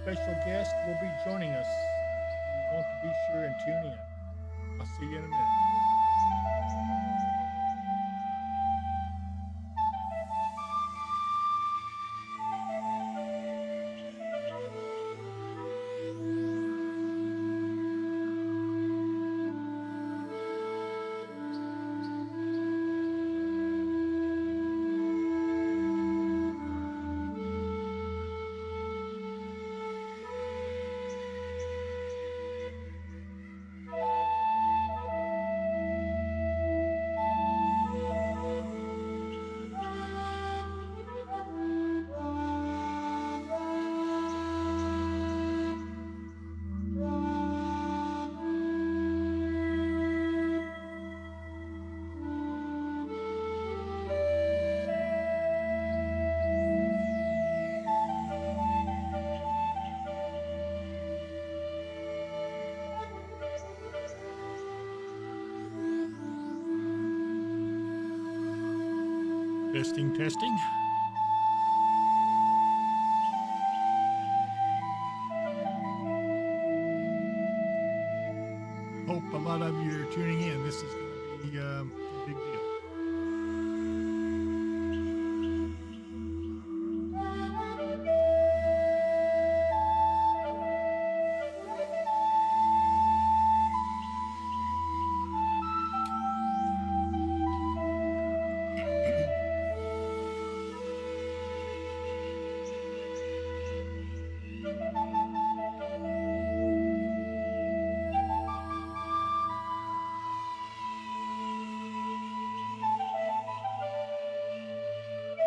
special guest will be joining us. You want to be sure and tune in. I'll see you in a minute. Testing, testing. Hope a lot of you are tuning in. This is going to be a big deal.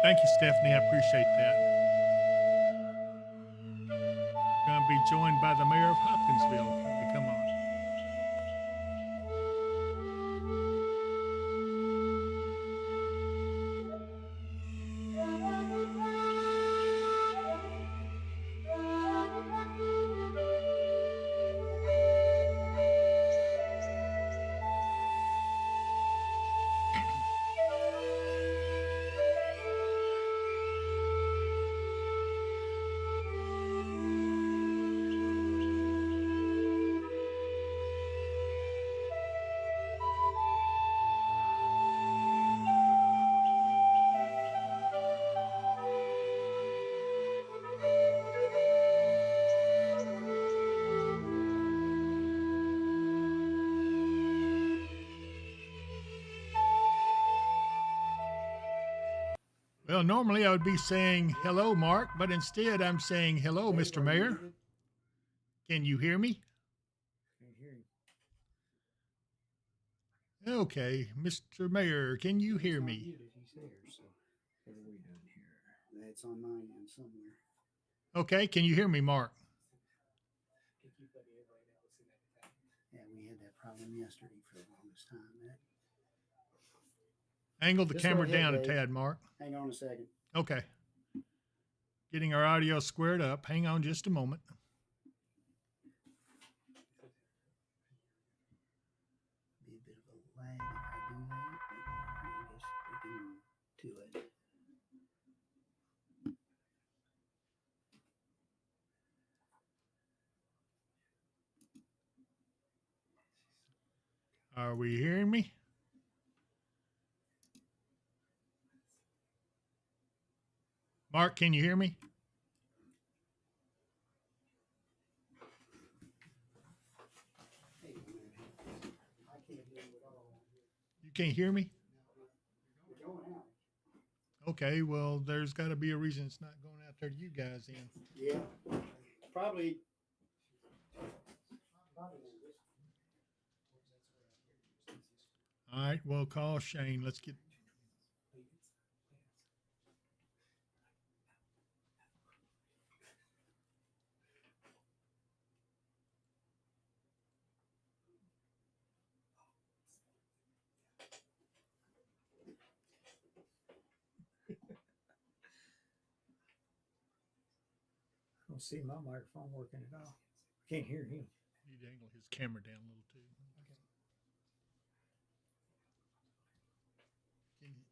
Thank you, Stephanie. I appreciate that. We're going to be joined by the mayor of Hopkinsville when we come on. Well, normally I would be saying hello, Mark, but instead I'm saying hello, Mr. Mayor. Can you hear me? Can't hear you. Okay, Mr. Mayor, can you hear me? He's there, so what are we doing here? That's on my end somewhere. Okay, can you hear me, Mark? Yeah, we had that problem yesterday for the longest time. Angle the Just camera go ahead, down a Dave. tad, Mark. Hang on a second. Okay. Getting our audio squared up. Hang on just a moment. Be a bit of a lag if I do that. I guess we can do it. Are we hearing me? Mark, can you hear me? I can't hear you at all. You can't hear me? You're going out. Okay, well, there's got to be a reason it's not going out there to you guys then. Yeah, probably. All right, well, call Shane. Let's get. I don't see my microphone working at all. I can't hear him. Need to angle his camera down a little too.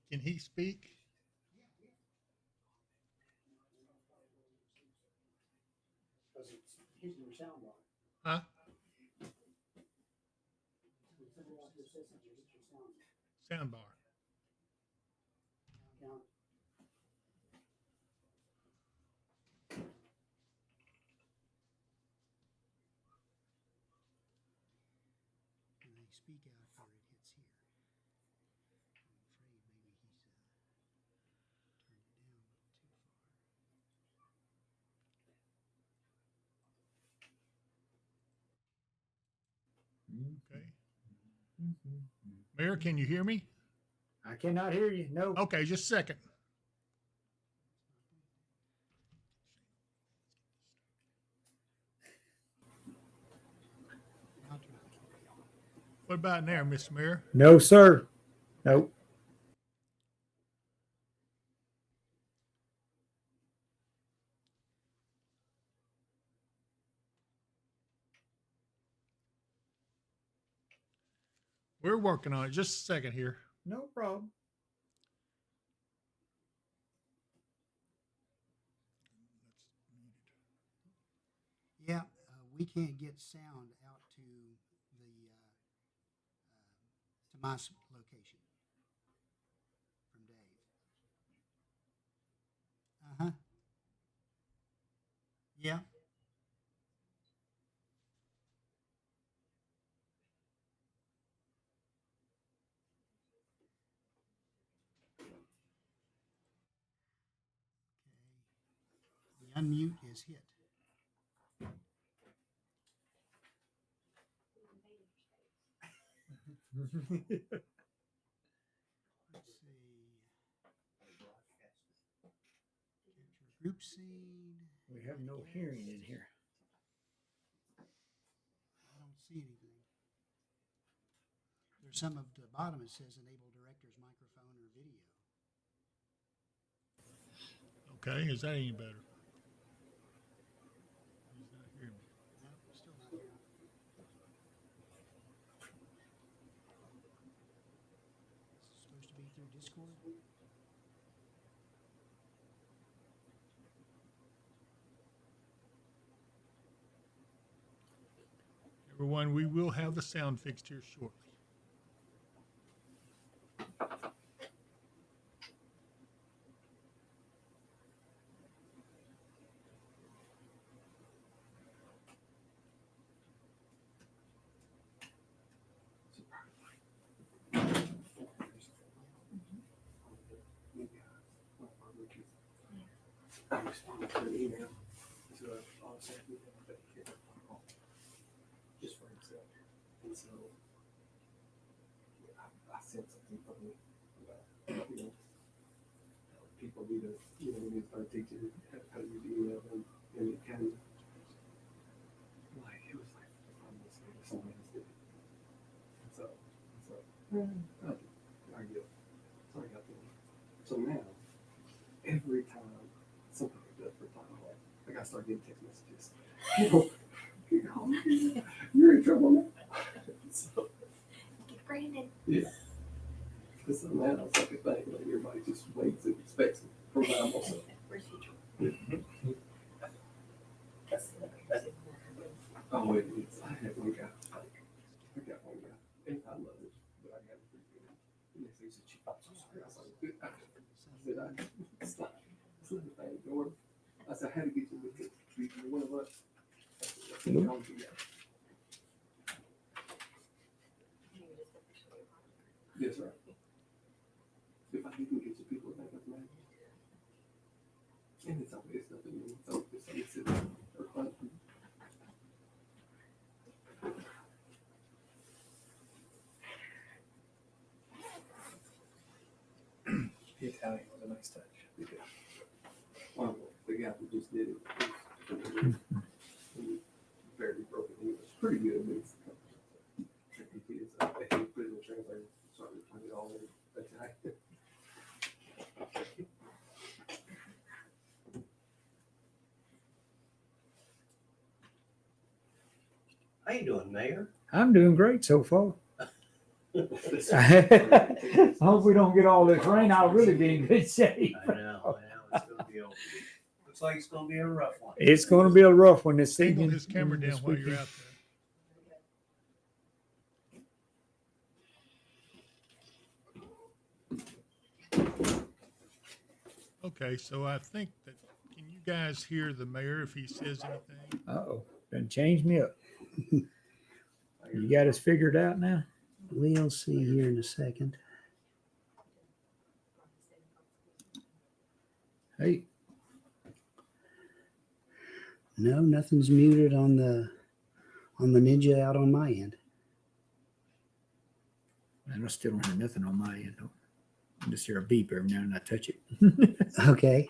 Can he speak? Does he your sound bar. Huh? Send it out to assistant, you hit your sound. Sound bar. Count. When they speak out here, it hits here. I'm afraid maybe he's turned it down a little too far. Okay. Mayor, can you hear me? I cannot hear you. No. Okay, just a second. What about now, Mr. Mayor? No, sir. Nope. We're working on it. Just a second here. No problem. Yeah, we can't get sound out to the to my location from Dave. Uh huh. Yeah. Okay. The unmute is hit. Let's see. Capture group seed. We have no hearing in here. I don't see anything. There's some of the bottom it says enable director's microphone or video. Okay, is that any better? He's not hearing me. No, still not here. It's supposed to be through Discord. Everyone, we will have the sound fixed here shortly. I responded to an email to a officer that he can't call just for himself. And so I said something funny about, how people need to, we need to start teaching how to use email and it can, like, it was like, I'm going to say someone else did it. And so, I get it. So I got them. So now, every time something like that for time, like I start getting text messages. You're in trouble now. So, Get branded. yeah. So now it's like a thing, like everybody just waits and expects it. Program also. Where's future? Oh, wait, I had one guy. I got one guy. And I love it, but I got it pretty good. And they say, cheap. I was like, good. I said, it's not the thing, Lord. I said, I had to get you with it. You one of us. I said, I'll do that. Yes, right. If I didn't get you people, I think that's mad. And it's always nothing new. It's always something or fun. The Italian was a nice touch. Yeah. Well, the guy who just did it was very broken. He was pretty good. He put it in the translator, started to put it all in Italian. How you doing, Mayor? I'm doing great so far. I hope we don't get all this rain. I'll really be in good shape. I know, it's gonna be over. Looks like it's gonna be a rough one. It's going to be a rough one this Angle evening. his camera and down this while you're weekend. out there. Okay, so I think that, can you guys hear the mayor if he says anything? Uh-oh. Done changed me up. You got us figured out now? We'll see here in a second. Hey, No, nothing's muted on the Ninja out on my end. and I still don't have nothing on my end. I just hear a beep every now and I touch it. Okay.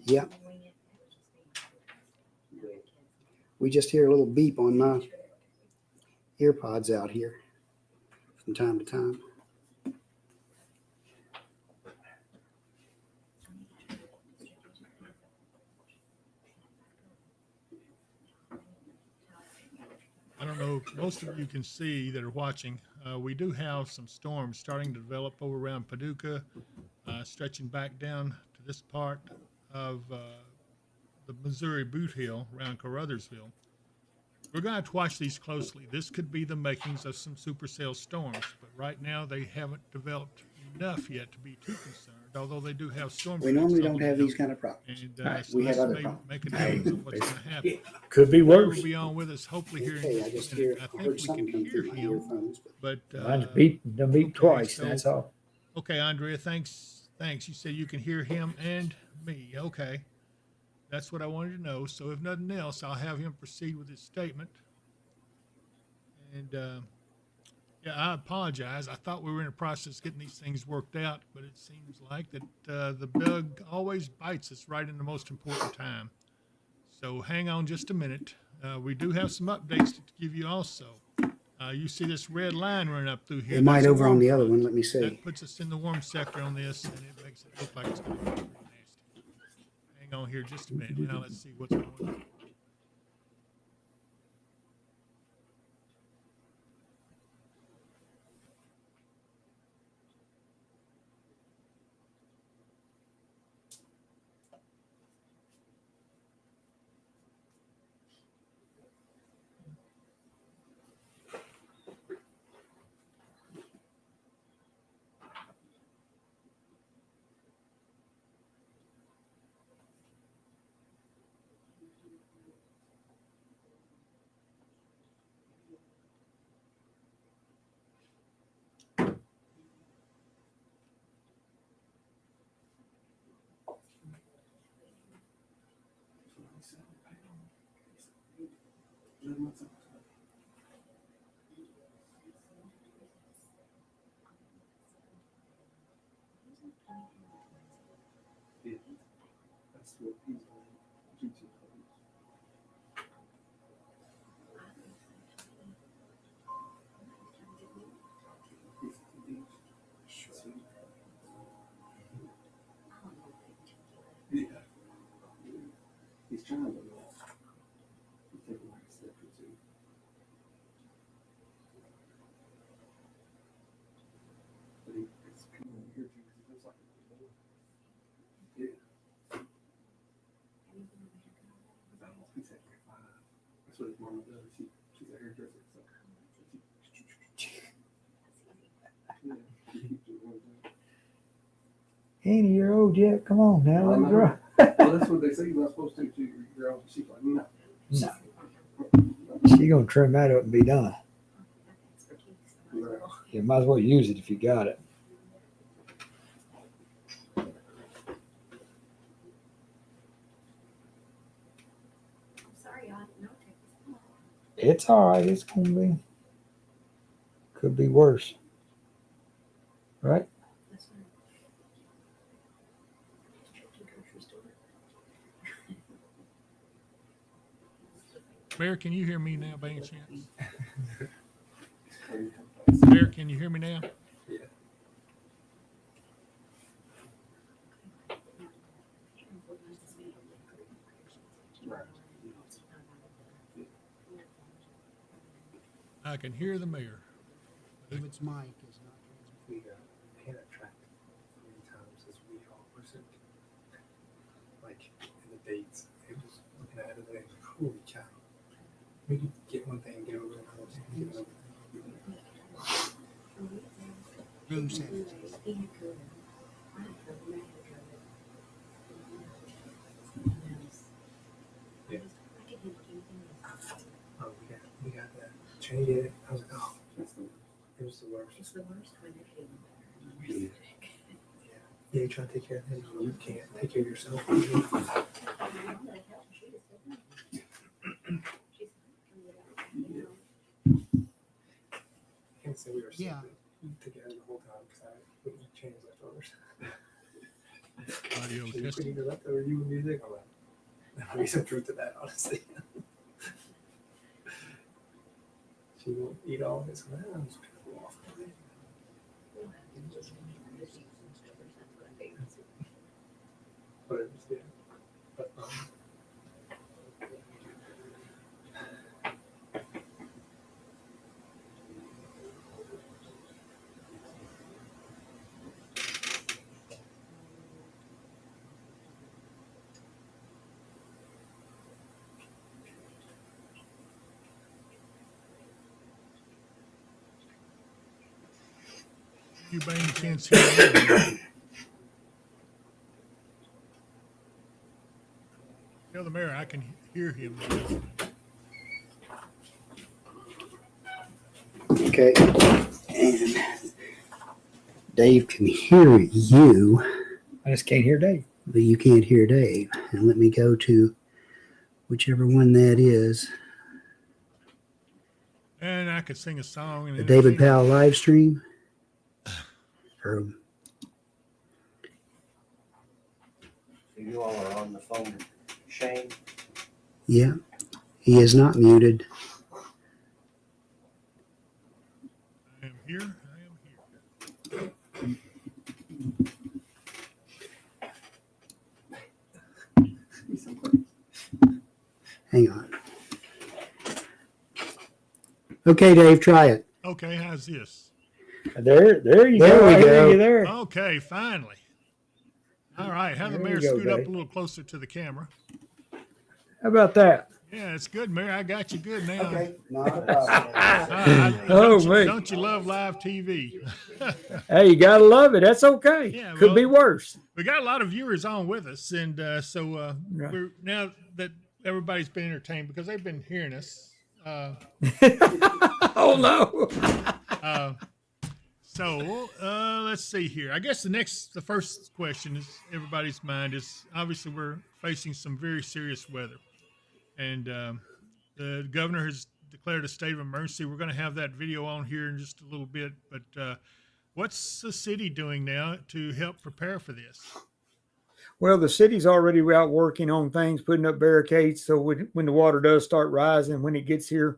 Yeah. We just hear a little beep on my earpods out here from time to time. I don't know if most of you can see that are watching. We do have some storms starting to develop over around Paducah, stretching back down to this part of the Missouri Boot Hill around Carruthersville. We're going to have to watch these closely. This could be the makings of some supercell storms, but right now they haven't developed enough yet to be too concerned, although they do have storm. We normally don't have these kind of problems. And Right, so we have this other may problems. make a difference of what's going to happen. Could be Mayor worse. will be on with us hopefully here in Hey, I just just a minute. hear, I I think heard we something can come hear through my him, earphones. But but Mine's done beep okay, twice. so- That's all. okay, Andrea, thanks. You said you can hear him and me. Okay, that's what I wanted to know. So if nothing else, I'll have him proceed with his statement. And yeah, I apologize. I thought we were in the process of getting these things worked out, but it seems like that the bug always bites us right in the most important time. So hang on just a minute. We do have some updates to give you also. You see this red line running up through here. it might That's a over on warm the other front. one. Let me see. That puts us in the warm sector on this, and it makes it look like it's going to be pretty nasty. Hang on here just a minute. Now let's see what's going on. Yeah, that's what he's on YouTube. Yeah. He's trying to he's taking like a step or two. But it's coming over here too because it looks like it's more. Yeah. He's at like 5. That's what his mama does. She's a hairdresser. So yeah, she keeps doing one thing. Ain't you're old yet? Come on now. Let it grow. Well, that's what they say you're not supposed to do. You're old. She's like, no. No. She gonna trim that up and be done. Right. You might as well use it if you got it. I'm sorry, I didn't know take this. It's all right. It's gonna be. Could be worse. Right? That's fine. Trip to the grocery store. Mayor, can you hear me now by any chance? Mayor, can you hear me now? Yeah. I can hear the mayor. David's mic is not transmitting. We had a track many times as we all listened. Like in the dates, it was looking at it and it was holy cow. We could get one thing, get over it, get another Room 17. Yeah. Oh, we got that. Change it. I was like, oh, it was the worst. It's the worst when they're feeling better. Yeah. Yeah, you try to take care of things when you can't take care of yourself. Can't say we were Yeah. together the whole time because I wouldn't change leftovers. Audio She testing. putting the leftover you and music. I'm like, there might be some truth to that, honestly. She won't eat all of it, so I'm just gonna go off. But it was, yeah. But, You by any chance hear me? Tell the mayor I can hear him. Okay. And Dave can hear you, I just can't hear Dave. but you can't hear Dave. And let me go to whichever one that is. And I could sing a song. And The David Powell live stream. Or, You all are on the phone, Shane. yeah, he is not muted. I am here. I am here. Hang on. Okay, Dave, try it. Okay, how's this? There you There go. we I hear go. you there. Okay, finally. All right, have the There mayor you go, scoot up Dave. a little closer to the camera. How about that? Yeah, it's good, Mayor. I got you good now. Not a problem. Don't, Oh, me. don't you love live TV? Hey, you gotta love it. That's okay. Yeah, Could be well- worse. We got a lot of viewers on with us, and so Right. we're now that everybody's been entertained because they've been hearing us. Oh no. So let's see here. I guess the first question is everybody's mind is obviously we're facing some very serious weather, and the governor has declared a state of emergency. We're going to have that video on here in just a little bit, but what's the city doing now to help prepare for this? Well, the city's already out working on things, putting up barricades, so when the water does start rising, when it gets here,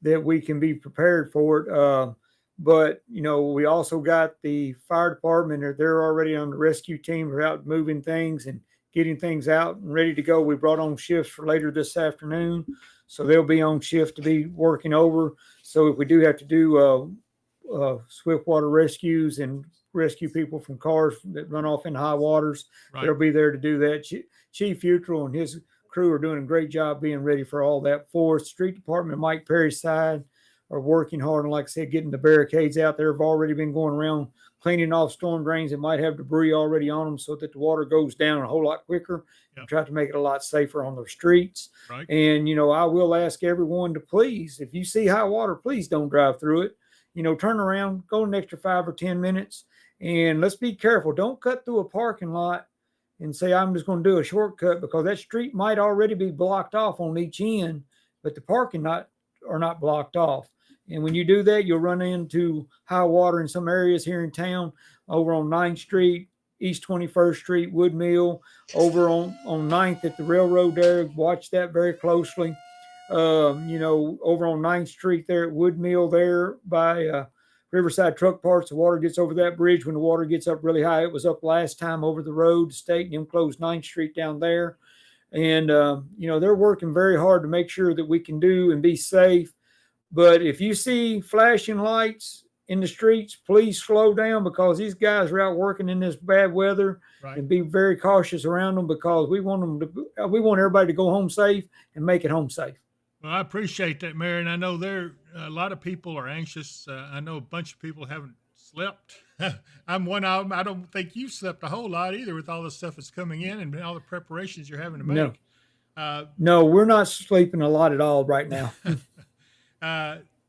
that we can be prepared for it. But we also got the fire department. They're already on the rescue team. They're out moving things and getting things out and ready to go. We brought on shifts for later this afternoon, so they'll be on shift to be working over. So if we do have to do swift water rescues and rescue people from cars that run off in high waters, Right. they'll be there to do that. Chief Futrell and his crew are doing a great job being ready for all that for us. Street Department, Mike Perry's side, are working hard. And like I said, getting the barricades out there. Have already been going around cleaning off storm drains that might have debris already on them so that the water goes down a whole lot quicker. Yep. And try to make it a lot safer on the streets. Right. And, I will ask everyone to please, if you see high water, please don't drive through it. Turn around, go an extra 5 or 10 minutes. And let's be careful. Don't cut through a parking lot and say, I'm just going to do a shortcut, because that street might already be blocked off on each end, but the parking lot are not blocked off. And when you do that, you'll run into high water in some areas here in town, over on 9th Street, East 21st Street, Wood Mill, over on 9th at the railroad there. Watch that very closely. Over on 9th Street there at Wood Mill there by Riverside Truck Parts, the water gets over that bridge. When the water gets up really high, it was up last time over the road. The state and them closed 9th Street down there. And, they're working very hard to make sure that we can do and be safe. But if you see flashing lights in the streets, please slow down because these guys are out working in this bad weather, Right. and be very cautious around them because we want everybody to go home safe and make it home safe. Well, I appreciate that, Mayor, and I know a lot of people are anxious. I know a bunch of people haven't slept. I'm one of them. I don't think you've slept a whole lot either with all the stuff that's coming in and all the preparations you're having to make. No. Uh, No, we're not sleeping a lot at all right now.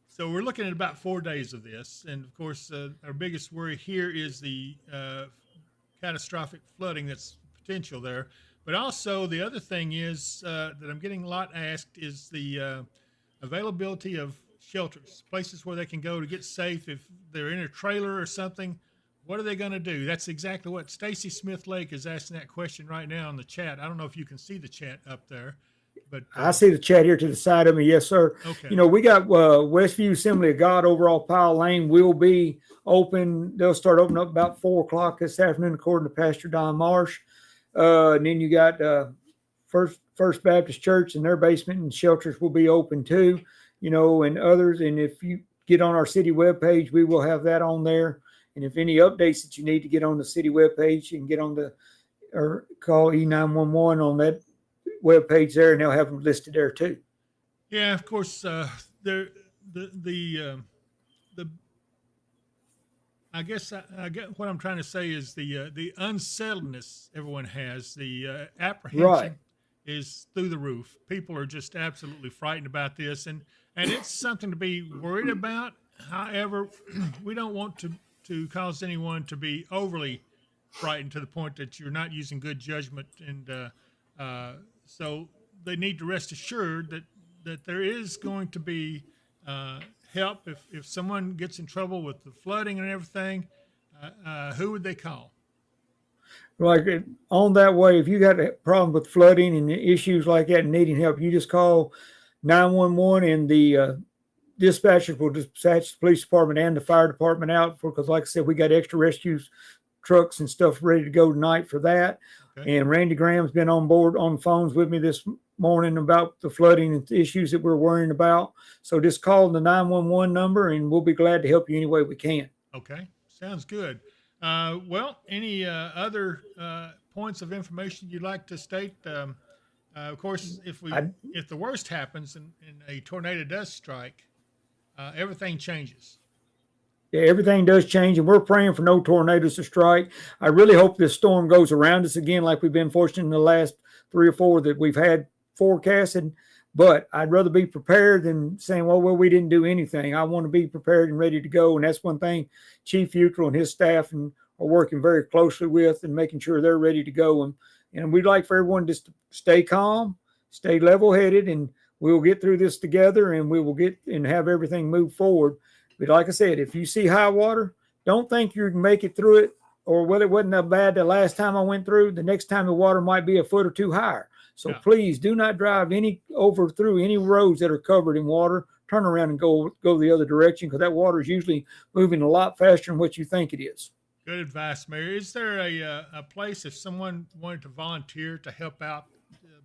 so we're looking at about 4 days of this, and of course, our biggest worry here is the catastrophic flooding that's potential there. But also, the other thing is that I'm getting a lot asked is the availability of shelters, places where they can go to get safe if they're in a trailer or something. What are they going to do? That's exactly what Stacy Smith Lake is asking that question right now in the chat. I don't know if you can see the chat up there, but I see the chat here to the side of me. Yes, sir. Okay. You know, we got Westview Assembly of God over off Powell Lane will be open. They'll start opening up about 4 o'clock this afternoon, according to Pastor Don Marsh. And then you got First Baptist Church and their basement and shelters will be open too, you know, and others. And if you get on our city webpage, we will have that on there. And if any updates that you need to get on the city webpage, you can get on or call E911 on that webpage there, and they'll have them listed there too. Yeah, of course. I guess I get what I'm trying to say is the unsettledness everyone has, the apprehension Right. is through the roof. People are just absolutely frightened about this, and it's something to be worried about. However, we don't want to cause anyone to be overly frightened to the point that you're not using good judgment, and so they need to rest assured that there is going to be help if someone gets in trouble with the flooding and everything. Who would they call? Like on that way, if you got a problem with flooding and issues like that and needing help, you just call 911, and the dispatchers will dispatch the police department and the fire department out because, like I said, we got extra rescue trucks and stuff ready to go tonight for that. Okay. And Randy Graham's been on board on phones with me this morning about the flooding and issues that we're worrying about. So just call the 911 number, and we'll be glad to help you any way we can. Okay, sounds good. Well, any other points of information you'd like to state? Of course, if the worst happens and a tornado does strike, everything changes. Yeah, everything does change, and we're praying for no tornadoes to strike. I really hope this storm goes around us again like we've been fortunate in the last 3 or 4 that we've had forecasted. But I'd rather be prepared than saying, well, we didn't do anything. I want to be prepared and ready to go. And that's one thing Chief Futrell and his staff are working very closely with and making sure they're ready to go. And we'd like for everyone just to stay calm, stay level-headed, and we'll get through this together, and we will get and have everything move forward. But like I said, if you see high water, don't think you can make it through it, or whether it wasn't that bad the last time I went through, the next time the water might be a foot or 2 higher. So please do not drive through any roads that are covered in water. Turn around and go the other direction, because that water is usually moving a lot faster than what you think it is. Good advice, Mayor. Is there a place if someone wanted to volunteer to help out,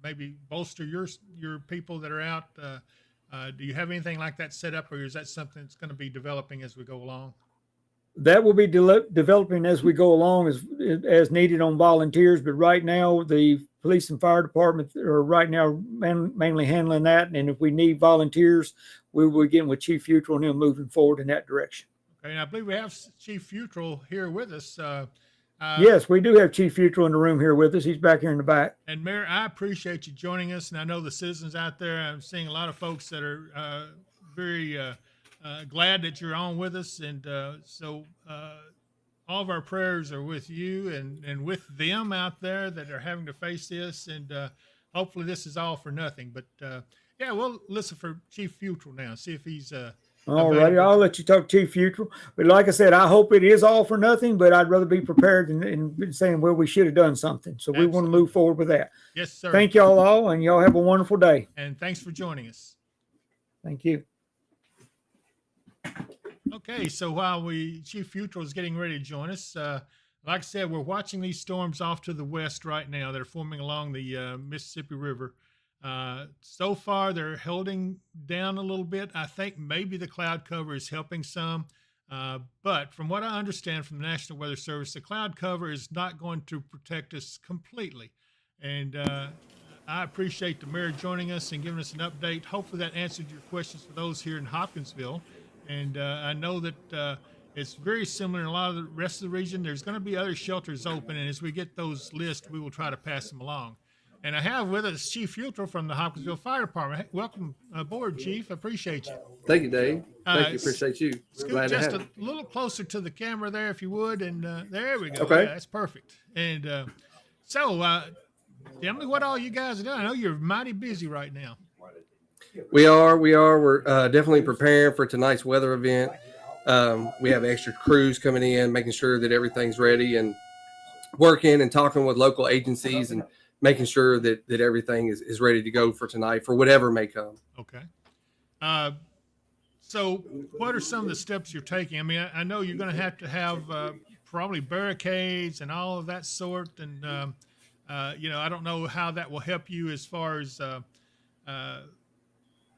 maybe bolster your people that are out? Do you have anything like that set up, or is that something that's going to be developing as we go along? That will be developing as we go along as needed on volunteers. But right now, the police and fire department are right now mainly handling that. And if we need volunteers, we will get with Chief Futrell and him moving forward in that direction. Okay, and I believe we have Chief Futrell here with us. Yes, we do have Chief Futrell in the room here with us. He's back here in the back. And Mayor, I appreciate you joining us. And I know the citizens out there, I'm seeing a lot of folks that are very glad that you're on with us. And so all of our prayers are with you and with them out there that are having to face this. And hopefully this is all for nothing. But yeah, we'll listen for Chief Futrell now, see if he's all righty, I'll let you talk to Chief Futrell. But like I said, I hope it is all for nothing, but I'd rather be prepared and saying, well, we should have done something. So we want to move forward with that. Yes, sir. Thank y'all all, and y'all have a wonderful day. And thanks for joining us. Thank you. Okay, so while Chief Futrell is getting ready to join us, like I said, we're watching these storms off to the west right now. They're forming along the Mississippi River. So far, they're holding down a little bit. I think maybe the cloud cover is helping some. But from what I understand from the National Weather Service, the cloud cover is not going to protect us completely. And I appreciate the mayor joining us and giving us an update. Hopefully, that answered your questions for those here in Hopkinsville. And I know that it's very similar in a lot of the rest of the region. There's going to be other shelters open. And as we get those lists, we will try to pass them along. And I have with us Chief Futrell from the Hopkinsville Fire Department. Hey, welcome aboard, Chief. I appreciate you. Thank you, Dave. Thank you. s- Appreciate you. Scoot Glad to just have a you. little closer to the camera there, if you would. And there we go. Okay. Yeah, that's perfect. And so tell me what all you guys are doing. I know you're mighty busy right now. We are. We're definitely preparing for tonight's weather event. We have extra crews coming in, making sure that everything's ready and working and talking with local agencies and making sure that everything is ready to go for tonight for whatever may come. Okay. So what are some of the steps you're taking? I mean, I know you're going to have probably barricades and all of that sort. And, I don't know how that will help you as far as, I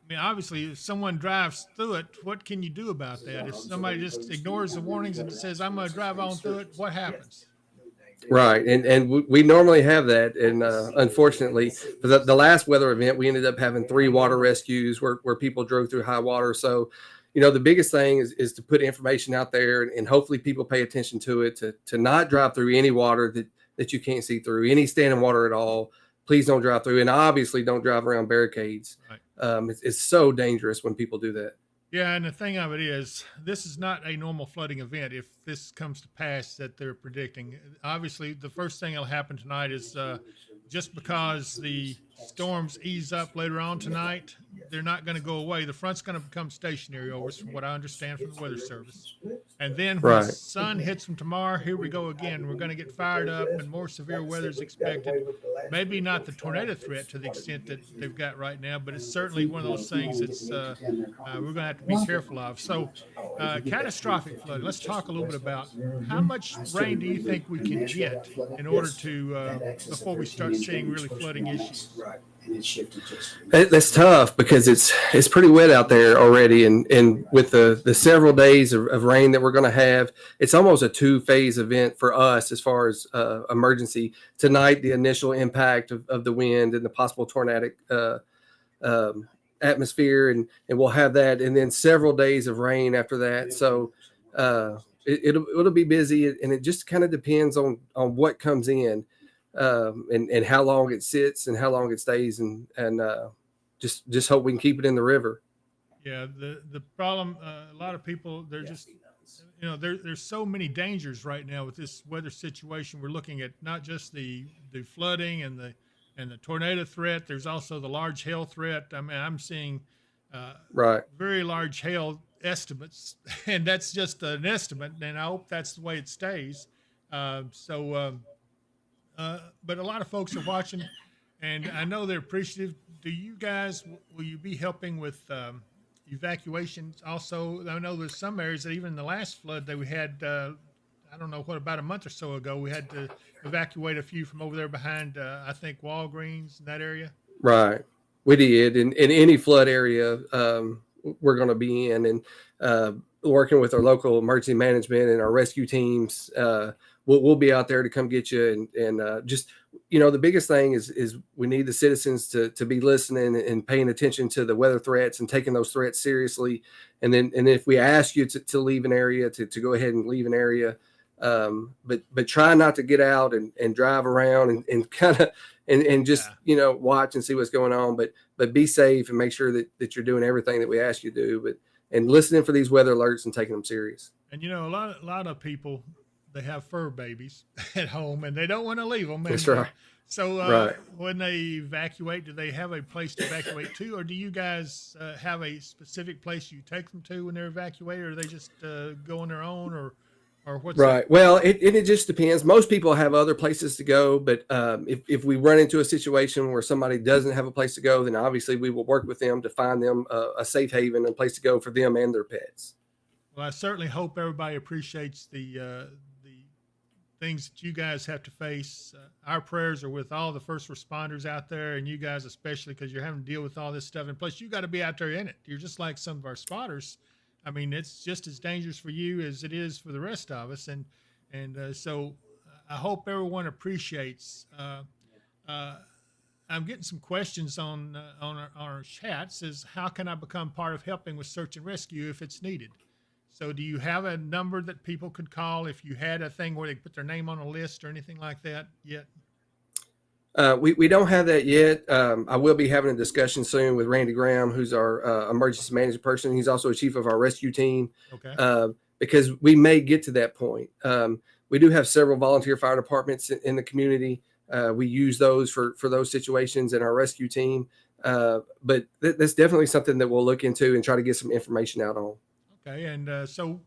mean, obviously, if someone drives through it, what can you do about that? If somebody just ignores the warnings and says, I'm going to drive on through it, what happens? Right. And we normally have that. And unfortunately, for the last weather event, we ended up having 3 water rescues where people drove through high water. So, the biggest thing is to put information out there and hopefully people pay attention to it, to not drive through any water that you can't see through, any standing water at all. Please don't drive through. And obviously don't drive around barricades. Right. It's so dangerous when people do that. Yeah, and the thing of it is, this is not a normal flooding event if this comes to pass that they're predicting. Obviously, the first thing that'll happen tonight is just because the storms ease up later on tonight, they're not going to go away. The front's going to become stationary over us, from what I understand from the Weather Service. And then when Right. the sun hits them tomorrow, here we go again. We're going to get fired up and more severe weather is expected. Maybe not the tornado threat to the extent that they've got right now, but it's certainly one of those things that's we're going to have to be careful of. So catastrophic flood. Let's talk a little bit about how much rain do you think we can get in order to, before we start seeing really flooding issues? That's tough because it's pretty wet out there already, and with the several days of rain that we're going to have, it's almost a 2-phase event for us as far as emergency. Tonight, the initial impact of the wind and the possible tornadic atmosphere, and we'll have that, and then several days of rain after that. So it'll be busy, and it just kind of depends on what comes in. And how long it sits and how long it stays, and just hope we can keep it in the river. Yeah, the problem, a lot of people, they're just, there's so many dangers right now with this weather situation. We're looking at not just the flooding and the tornado threat. There's also the large hail threat. I mean, I'm seeing Right. very large hail estimates, and that's just an estimate, and I hope that's the way it stays. But a lot of folks are watching, and I know they're appreciative. Do you guys, will you be helping with evacuations also? I know there's some areas that even in the last flood that we had, I don't know, about a month or so ago, we had to evacuate a few from over there behind, I think, Walgreens in that area. Right. We did. In any flood area, we're going to be in, and working with our local emergency management and our rescue teams. We'll be out there to come get you, and just, the biggest thing is we need the citizens to be listening and paying attention to the weather threats and taking those threats seriously. And if we ask you to leave an area, to go ahead and leave an area, but try not to get out and drive around and kind of and just watch and see what's going on, but be safe and make sure that you're doing everything that we ask you to do, and listening for these weather alerts and taking them serious. And a lot of people, they have fur babies at home and they don't want to leave them. That's right. So Right. when they evacuate, do they have a place to evacuate to, or do you guys have a specific place you take them to when they're evacuated, or they just go on their own, or what's Right. Well, it just depends. Most people have other places to go, but if we run into a situation where somebody doesn't have a place to go, then obviously we will work with them to find them a safe haven, a place to go for them and their pets. Well, I certainly hope everybody appreciates the things that you guys have to face. Our prayers are with all the first responders out there, and you guys especially, because you're having to deal with all this stuff. And plus, you got to be out there in it. You're just like some of our spotters. I mean, it's just as dangerous for you as it is for the rest of us. So I hope everyone appreciates. I'm getting some questions on our chat. Says, how can I become part of helping with search and rescue if it's needed? So do you have a number that people could call if you had a thing where they put their name on a list or anything like that yet? We don't have that yet. I will be having a discussion soon with Randy Graham, who's our emergency management person. He's also a chief of our rescue team. Okay. Because we may get to that point. We do have several volunteer fire departments in the community. We use those for those situations in our rescue team. But that's definitely something that we'll look into and try to get some information out on. Okay. And so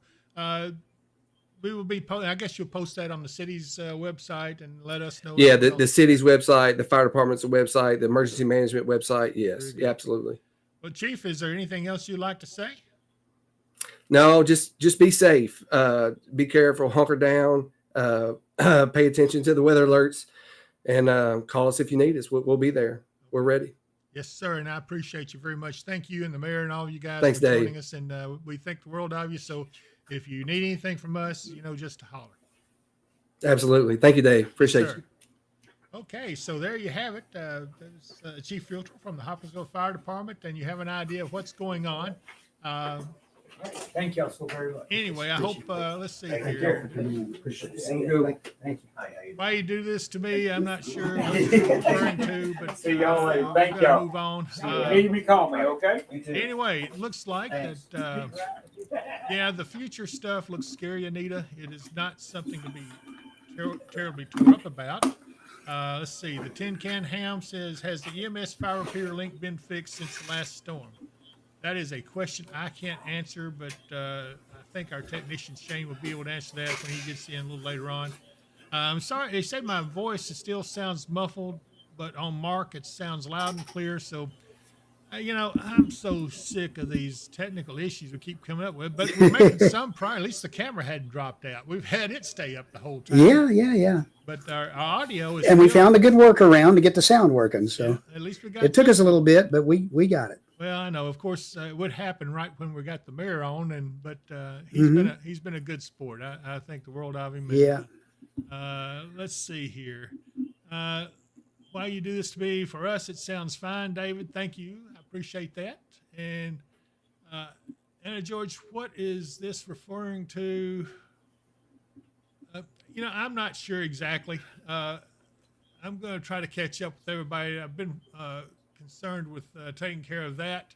we will be, I guess you'll post that on the city's website and let us know. Yeah, the city's website, the fire department's website, the emergency management website. Yes, yeah, absolutely. Well, Chief, is there anything else you'd like to say? No, just be safe. Be careful, hunker down, pay attention to the weather alerts, and call us if you need us. We'll be there. We're ready. Yes, sir. And I appreciate you very much. Thank you and the mayor and all you guys Thanks, for Dave. joining us. And we think the world of you. So if you need anything from us, just to holler. Absolutely. Thank you, Dave. Appreciate Sir. you. Okay, so there you have it. There's Chief Filter from the Hopkinsville Fire Department, and you have an idea of what's going on. Thank y'all so very much. Anyway, I hope, let's see Take here. care. Appreciate it. Thank you. Why you do this to me, I'm not sure what you're referring to, but See y'all later. we're Thank gonna y'all. move on. Need me, call me, okay? Anyway, it looks like that, yeah, the future stuff looks scary, Anita. It is not something to be terribly torn up about. Let's see. The Tin Can Ham says, has the EMS fire repair link been fixed since the last storm? That is a question I can't answer, but I think our technician Shane will be able to answer that when he gets in a little later on. I'm sorry, they said my voice still sounds muffled, but on Mark it sounds loud and clear. So, I'm so sick of these technical issues we keep coming up with, but we're making some progress. At least the camera hadn't dropped out. We've had it stay up the whole time. Yeah. But our audio is. And we still- found a good workaround to get the sound working. So At least we got. it took us a little bit, but we got it. Well, I know. Of course, it would happen right when we got the mayor on, but he's been a good sport. I think the world of him. Yeah. Let's see here. Why you do this to me? For us, it sounds fine, David. Thank you. I appreciate that. And Anna George, what is this referring to? I'm not sure exactly. I'm going to try to catch up with everybody. I've been concerned with taking care of that,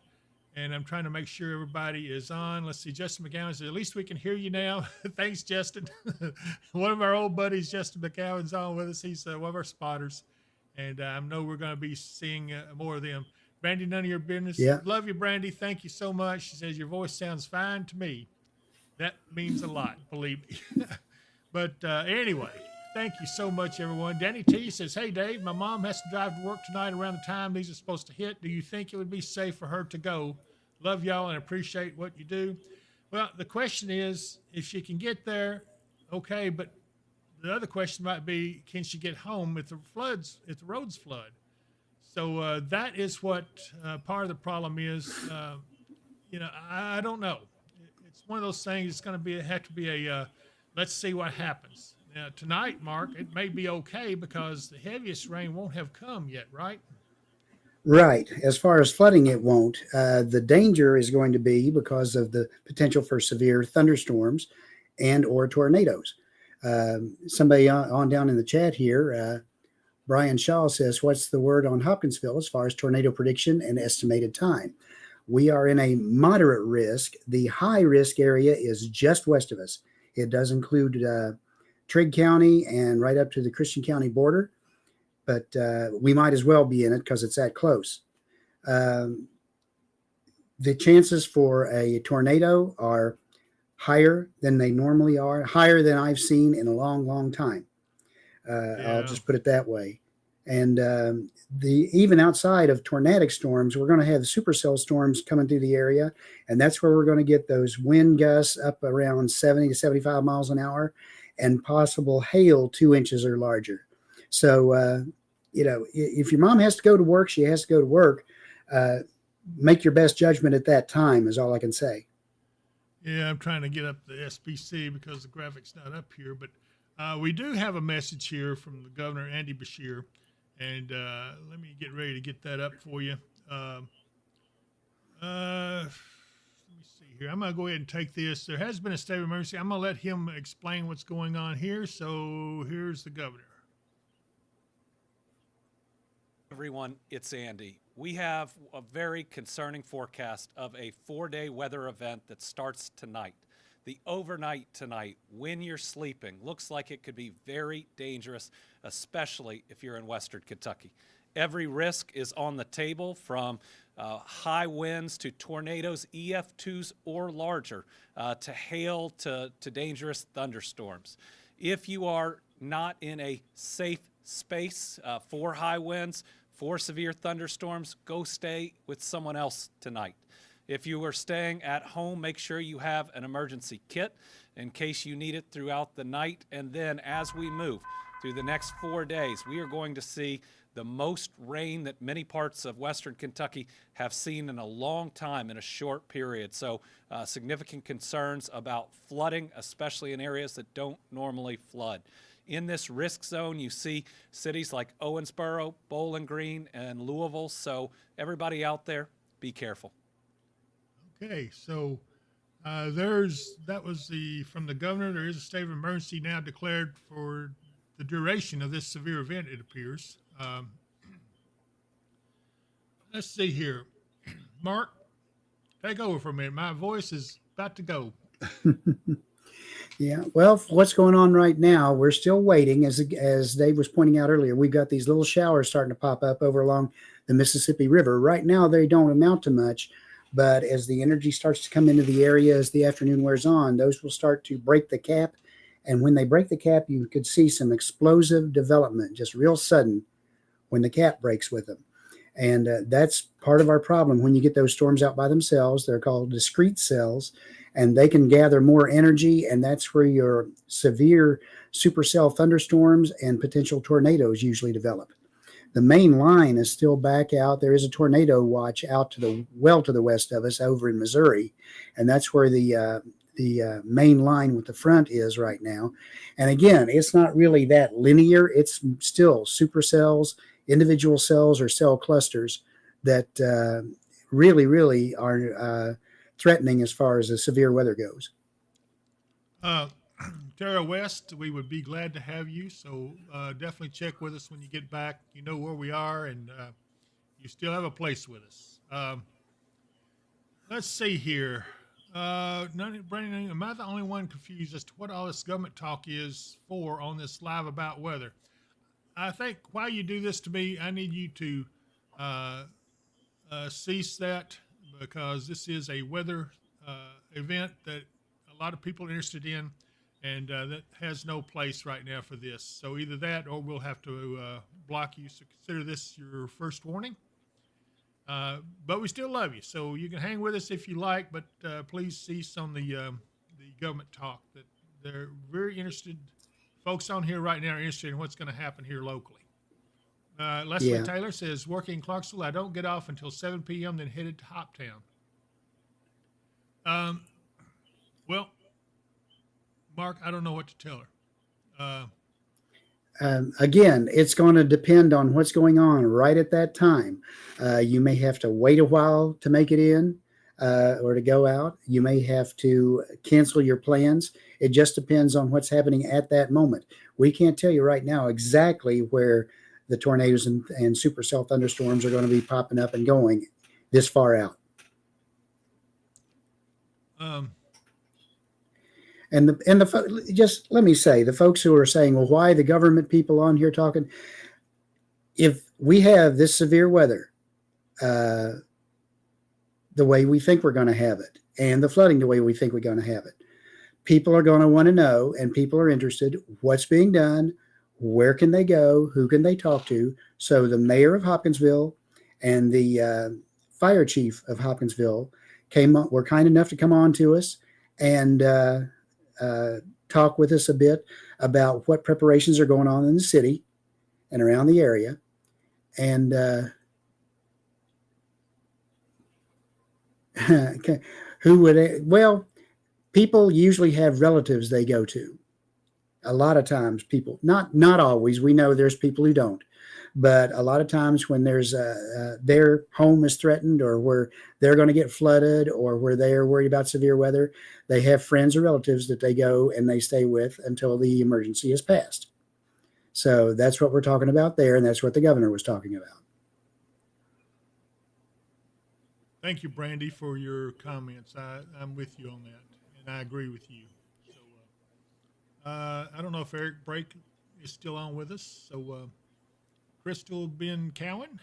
and I'm trying to make sure everybody is on. Let's see, Justin McGowan says, at least we can hear you now. Thanks, Justin. One of our old buddies, Justin McGowan's on with us. He's one of our spotters, and I know we're going to be seeing more of them. Brandy, none of your business. Yeah. Love you, Brandy. Thank you so much. She says, your voice sounds fine to me. That means a lot, believe me. But anyway, thank you so much, everyone. Danny T says, hey, Dave, my mom has to drive to work tonight around the time these are supposed to hit. Do you think it would be safe for her to go? Love y'all and appreciate what you do. Well, the question is, if she can get there, okay, but the other question might be, can she get home if the roads flood? So that is what part of the problem is. I don't know. It's one of those things. It's going to have to be a let's see what happens. Now, tonight, Mark, it may be okay because the heaviest rain won't have come yet, right? Right. As far as flooding, it won't. The danger is going to be because of the potential for severe thunderstorms and or tornadoes. Somebody on down in the chat here, Brian Shaw says, what's the word on Hopkinsville as far as tornado prediction and estimated time? We are in a moderate risk. The high risk area is just west of us. It does include Trigg County and right up to the Christian County border, but we might as well be in it because it's that close. The chances for a tornado are higher than they normally are, higher than I've seen in a long, long time. I'll just put it that way. And even outside of tornadic storms, we're going to have supercell storms coming through the area. And that's where we're going to get those wind gusts up around 70 to 75 miles an hour. and possible hail 2 inches or larger. So, if your mom has to go to work, she has to go to work. Make your best judgment at that time is all I can say. Yeah, I'm trying to get up the SBC because the graphic's not up here, but we do have a message here from the Governor, Andy Bashir, and let me get ready to get that up for you. Let me see here. I'm going to go ahead and take this. There has been a state of emergency. I'm going to let him explain what's going on here. So here's the governor. Everyone, it's Andy. We have a very concerning forecast of a 4-day weather event that starts tonight. The overnight tonight, when you're sleeping, looks like it could be very dangerous, especially if you're in Western Kentucky. Every risk is on the table, from high winds to tornadoes, EF2s or larger, to hail to dangerous thunderstorms. If you are not in a safe space for high winds, for severe thunderstorms, go stay with someone else tonight. If you are staying at home, make sure you have an emergency kit in case you need it throughout the night. And then as we move through the next 4 days, we are going to see the most rain that many parts of Western Kentucky have seen in a long time in a short period. So significant concerns about flooding, especially in areas that don't normally flood. In this risk zone, you see cities like Owensboro, Bowling Green, and Louisville. So everybody out there, be careful. Okay, so that was from the governor. There is a state of emergency now declared for the duration of this severe event, it appears. Let's see here. Mark, take over for a minute. My voice is about to go. Yeah, well, what's going on right now, we're still waiting. As Dave was pointing out earlier, we've got these little showers starting to pop up over along the Mississippi River. Right now, they don't amount to much, but as the energy starts to come into the area as the afternoon wears on, those will start to break the cap. And when they break the cap, you could see some explosive development, just real sudden when the cap breaks with them. And that's part of our problem. When you get those storms out by themselves, they're called discrete cells, and they can gather more energy, and that's where your severe supercell thunderstorms and potential tornadoes usually develop. The main line is still back out. There is a tornado watch out to the west of us over in Missouri, and that's where the main line with the front is right now. And again, it's not really that linear. It's still supercells, individual cells or cell clusters that really are threatening as far as the severe weather goes. Tara West, we would be glad to have you. So definitely check with us when you get back. You know where we are, and you still have a place with us. Let's see here. Brandon, am I the only one confused as to what all this government talk is for on this live about weather? I think while you do this to me, I need you to cease that, because this is a weather event that a lot of people are interested in, and that has no place right now for this. So either that, or we'll have to block you. So consider this your first warning. But we still love you, so you can hang with us if you like. But please cease on the government talk. That they're very interested. Folks on here right now are interested in what's going to happen here locally. Leslie Taylor says, working in Clarksville, I don't get off until 7 p.m., then headed to Hoptown. Well, Mark, I don't know what to tell her. Again, it's going to depend on what's going on right at that time. You may have to wait a while to make it in or to go out. You may have to cancel your plans. It just depends on what's happening at that moment. We can't tell you right now exactly where the tornadoes and supercell thunderstorms are going to be popping up and going this far out. Just let me say, the folks who are saying, well, why the government people on here talking? If we have this severe weather, the way we think we're going to have it, and the flooding the way we think we're going to have it, people are going to want to know, and people are interested, what's being done, where can they go, who can they talk to? So the mayor of Hopkinsville and the fire chief of Hopkinsville were kind enough to come on to us and talk with us a bit about what preparations are going on in the city and around the area. And okay, who would, well, people usually have relatives they go to. A lot of times people, not always, we know there's people who don't, but a lot of times when there's their home is threatened, or where they're going to get flooded, or where they are worried about severe weather, they have friends or relatives that they go and they stay with until the emergency is passed. So that's what we're talking about there, and that's what the governor was talking about. Thank you, Brandy, for your comments. I'm with you on that, and I agree with you. So I don't know if Eric Brake is still on with us. So Crystal Ben Cowan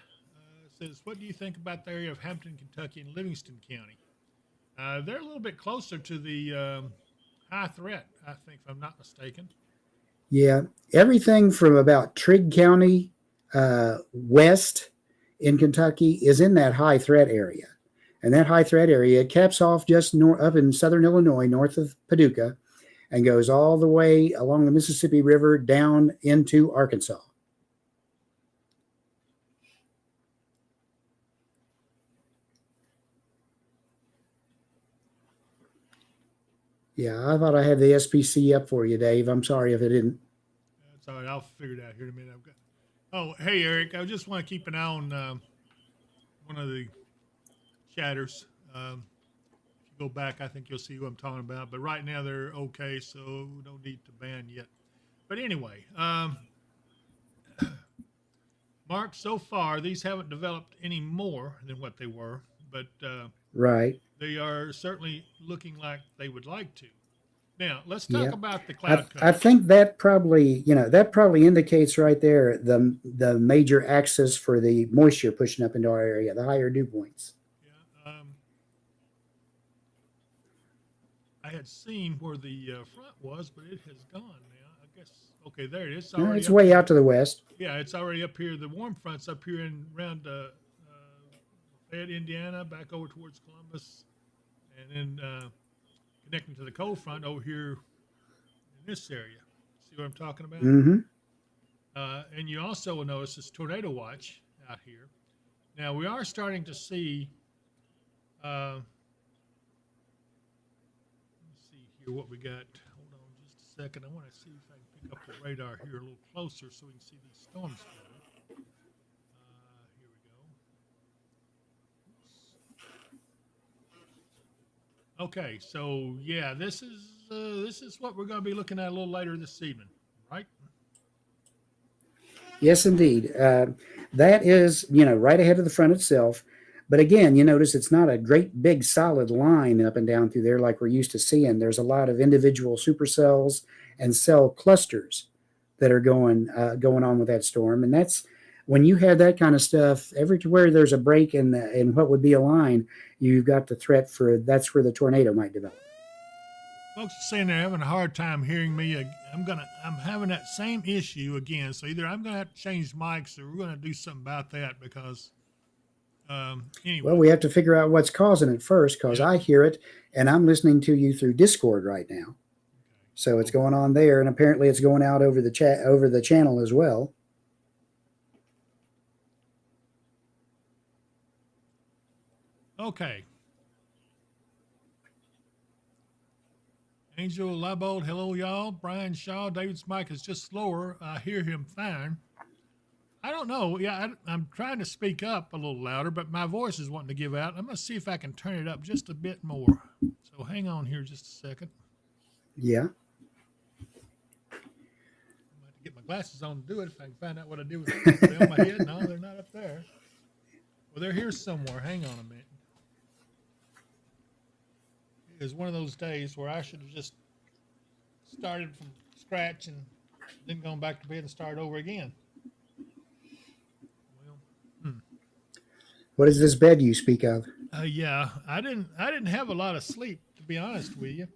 says, what do you think about the area of Hampton, Kentucky and Livingston County? They're a little bit closer to the high threat, I think, if I'm not mistaken. Yeah, everything from about Trigg County west in Kentucky is in that high threat area. And that high threat area caps off just up in southern Illinois, north of Paducah, and goes all the way along the Mississippi River down into Arkansas. Yeah, I thought I had the SPC up for you, Dave. I'm sorry if it didn't. That's all right. I'll figure it out here in a minute. Oh, hey, Eric. I just want to keep an eye on one of the chatters. If you go back, I think you'll see who I'm talking about. But right now they're okay, so no need to ban yet. But anyway, Mark, so far these haven't developed any more than what they were, but Right. they are certainly looking like they would like to. Now, let's talk Yeah. about the cloud I cover. think that probably, that probably indicates right there the major axis for the moisture pushing up into our area, the higher dew points. Yeah, I had seen where the front was, but it has gone now. I guess, okay, there it is. No, Already it's up way here. out to the west. Yeah, it's already up here. The warm front's up here and around Fayette, Indiana, back over towards Columbus, and then connecting to the cold front over here in this area. See what I'm talking about? Mm-hmm. And you also will notice this tornado watch out here. Now, we are starting to see, let's see here what we got. Hold on just a second. I want to see if I can pick up the radar here a little closer so we can see these storms better. Here we go. Okay, so yeah, this is what we're going to be looking at a little later this evening, right? Yes, indeed. That is, right ahead of the front itself. But again, you notice it's not a great big solid line up and down through there like we're used to seeing. There's a lot of individual supercells and cell clusters that are going on with that storm. And that's when you have that kind of stuff, everywhere there's a break in what would be a line, you've got the threat that's where the tornado might develop. Folks are saying they're having a hard time hearing me. I'm having that same issue again. So either I'm gonna have to change mics, or we're gonna do something about that because anyway. Well, we have to figure out what's causing it first, because Yeah. I hear it and I'm listening to you through Discord right now. So it's going on there, and apparently it's going out over the channel as well. Okay. Angel Labold, hello y'all. Brian Shaw, David's mic is just slower. I hear him fine. I don't know. Yeah, I'm trying to speak up a little louder, but my voice is wanting to give out. I'm going to see if I can turn it up just a bit more. So hang on here just a second. Yeah. I'm going to have to get my glasses on to do it if I can find out what I do with them. Are they on my head? No, they're not up there. Well, they're here somewhere. Hang on a minute. It was one of those days where I should have just started from scratch and then gone back to bed and started over again. Well, What is this bed you speak of? yeah, I didn't have a lot of sleep, to be honest with you.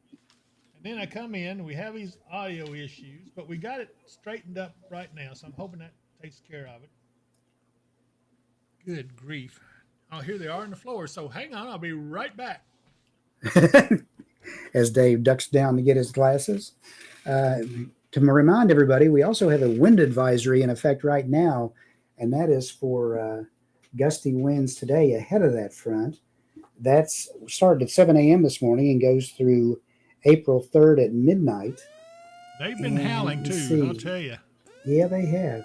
And then I come in, we have these audio issues, but we got it straightened up right now, so I'm hoping that takes care of it. Good grief. Oh, here they are on the floor, so hang on, I'll be right back. As Dave ducks down to get his glasses. To remind everybody, we also have a wind advisory in effect right now, and that is for gusty winds today ahead of that front. That's started at 7 a.m. this morning and goes through April 3rd at midnight. They've been And howling let's too, I'll see. tell you. Yeah, they have.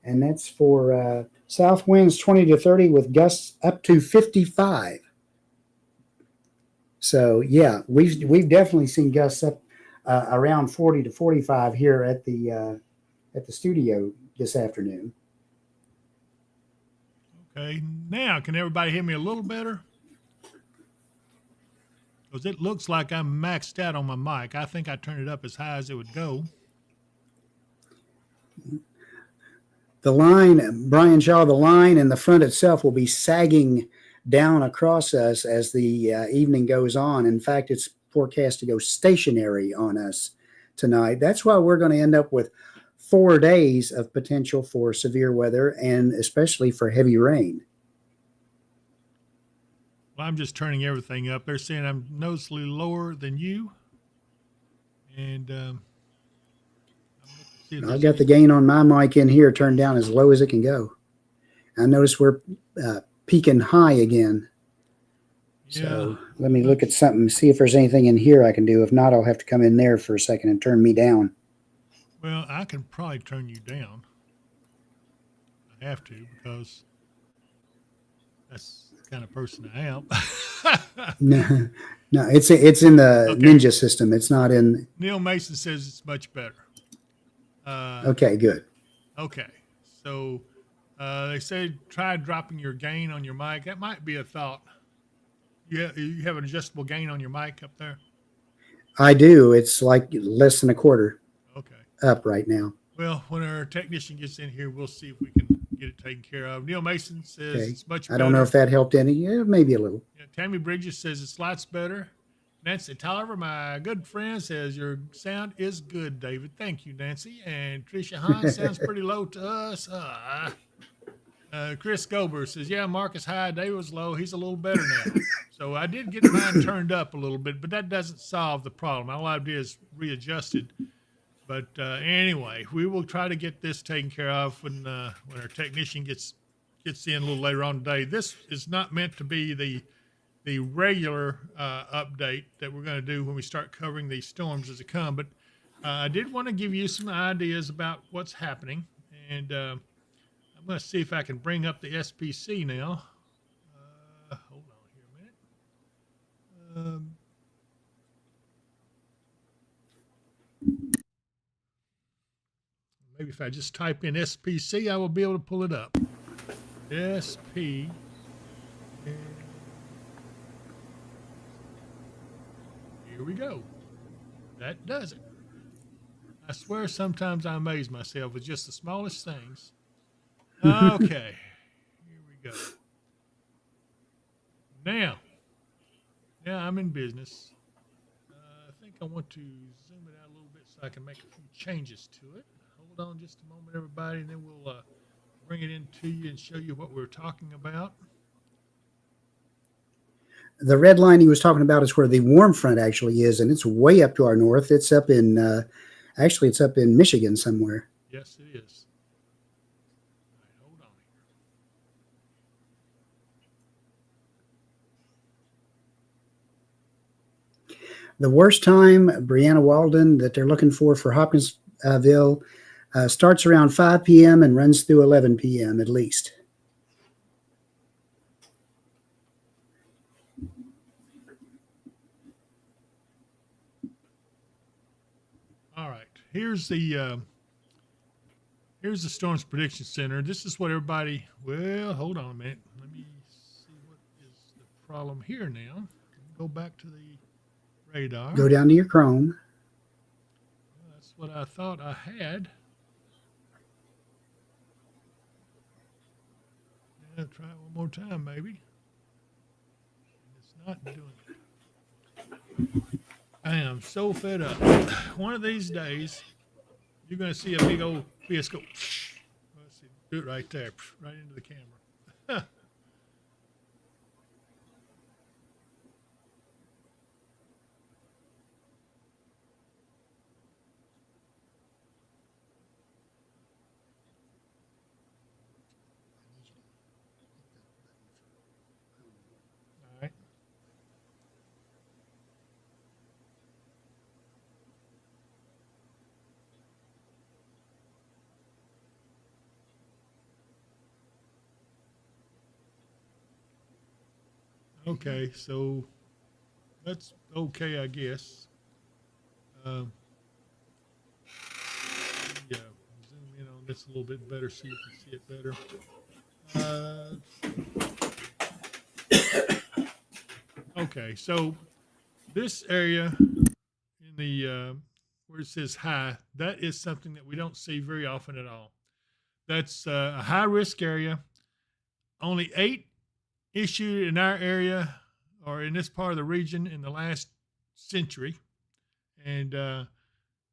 And that's for south winds 20 to 30 with gusts up to 55. So yeah, we've definitely seen gusts up around 40 to 45 here at the studio this afternoon. Okay, now can everybody hear me a little better? Because it looks like I'm maxed out on my mic. I think I turned it up as high as it would go. The line, Brian Shaw, the line and the front itself will be sagging down across us as the evening goes on. In fact, it's forecast to go stationary on us tonight. That's why we're going to end up with 4 days of potential for severe weather and especially for heavy rain. Well, I'm just turning everything up. They're saying I'm noticeably lower than you. And I'm looking to see if I've there's got the any- gain on my mic in here turned down as low as it can go. I notice we're peaking high again. So let me look at something, see if there's anything in here I can do. If not, I'll have to come in there for a second and turn me down. Well, I can probably turn you down. I have to because that's the kind of person I am. No, no, it's in the Okay. Ninja system. It's not in. Neil Mason says it's much better. Okay, good. Okay. So they say try dropping your gain on your mic. That might be a thought. You have an adjustable gain on your mic up there? I do. It's like less than a quarter Okay. up right now. Well, when our technician gets in here, we'll see if we can get it taken care of. Neil Mason says Okay. it's much I better. don't know if that helped any. Yeah, maybe a little. Yeah, Tammy Bridges says it's lots better. Nancy Tolliver, my good friend, says your sound is good, David. Thank you, Nancy. And Tricia Hahn sounds pretty low to us. Chris Gober says, yeah, Marcus high, David was low. He's a little better now. So I did get mine turned up a little bit, but that doesn't solve the problem. All I did is readjusted. But anyway, we will try to get this taken care of when our technician gets in a little later on today. This is not meant to be the regular update that we're going to do when we start covering these storms as they come. But I did want to give you some ideas about what's happening. And I'm going to see if I can bring up the SPC now. Hold on here a minute. Maybe if I just type in SPC, I will be able to pull it up. SP. Here we go. That does it. I swear sometimes I amaze myself with just the smallest things. Okay. Here we go. Now I'm in business. I think I want to zoom it out a little bit so I can make a few changes to it. Hold on just a moment, everybody, and then we'll bring it into you and show you what we're talking about. The red line he was talking about is where the warm front actually is, and it's way up to our north. It's up in, actually, it's up in Michigan somewhere. Yes, it is. All right, hold on here. The worst time, Brianna Walden, that they're looking for Hopkinsville starts around 5 p.m. and runs through 11 p.m. at least. All right, here's the Storms Prediction Center. This is what everybody. Well, hold on a minute. Let me see what is the problem here now. Go back to the radar. Go down to your Chrome. Well, that's what I thought I had. Yeah, try it one more time, maybe. It's not doing it. I am so fed up. One of these days, you're going to see a big old PS go. Let's see, do it right there, right into the camera. Okay, so that's okay, I guess. Um, yeah, zoom in on this a little bit better so you can see it better. Okay, so this area in the where it says high, that is something that we don't see very often at all. That's a high risk area. Only 8 issued in our area or in this part of the region in the last century. And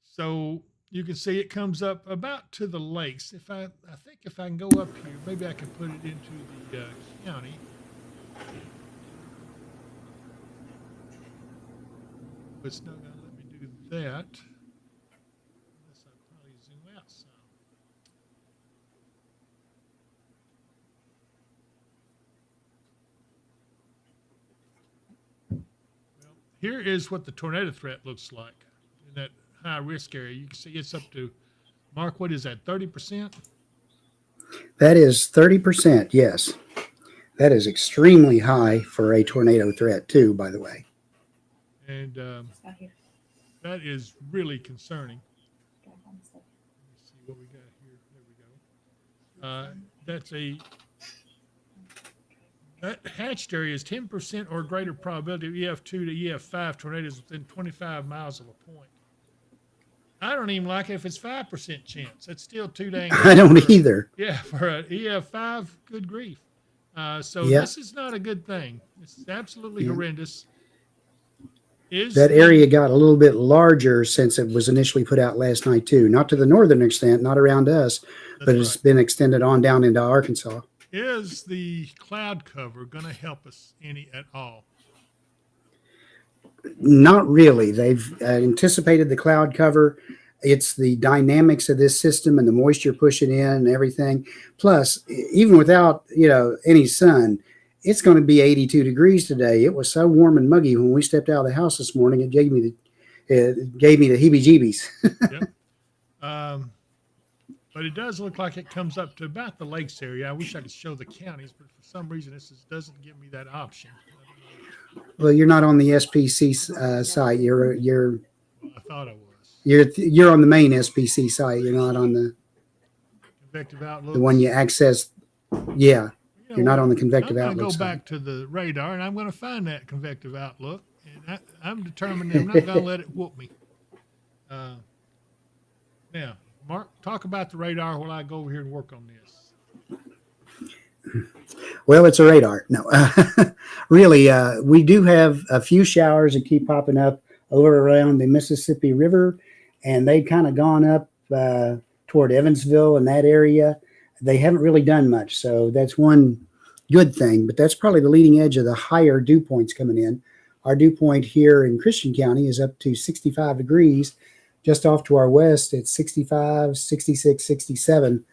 so you can see it comes up about to the lakes. I think if I can go up here, maybe I can put it into the county. But it's not going to let me do that. Unless I probably zoom out some. Well, here is what the tornado threat looks like in that high risk area. You can see it's up to, Mark, what is that, 30%? That is 30%. Yes. That is extremely high for a tornado threat too, by the way. And It's not here. that is really concerning. Got one second. Let me see what we got here. There we go. That hatched area is 10% or greater probability of EF2 to EF5 tornadoes within 25 miles of a point. I don't even like it if it's 5% chance. That's still too dang good. I don't either. Yeah, for an EF5, good grief. So Yep. this is not a good thing. This is absolutely horrendous. That area got a little bit larger since it was initially put out last night too. Not to the northern extent, not around us, but it's been extended on down into Arkansas. Is the cloud cover going to help us any at all? Not really. They've anticipated the cloud cover. It's the dynamics of this system and the moisture pushing in and everything. Plus, even without any sun, it's going to be 82 degrees today. It was so warm and muggy when we stepped out of the house this morning. It gave me the heebie-jeebies. Yep. But it does look like it comes up to about the lakes area. I wish I could show the counties, but for some reason doesn't give me that option. Well, you're not on the SPC site. I thought I was. You're on the main SPC site. You're not on the Convective outlook. the one you access. Yeah, You know you're not what? on the convective I'm outlook going to go site. back to the radar, and I'm going to find that convective outlook. And I'm determined I'm not going to let it whoop me. Now, Mark, talk about the radar while I go over here and work on this. Well, it's a radar. No, really, we do have a few showers that keep popping up over around the Mississippi River, and they've kind of gone up toward Evansville and that area. They haven't really done much, so that's one good thing. But that's probably the leading edge of the higher dew points coming in. Our dew point here in Christian County is up to 65 degrees. Just off to our west, it's 65, 66, 67.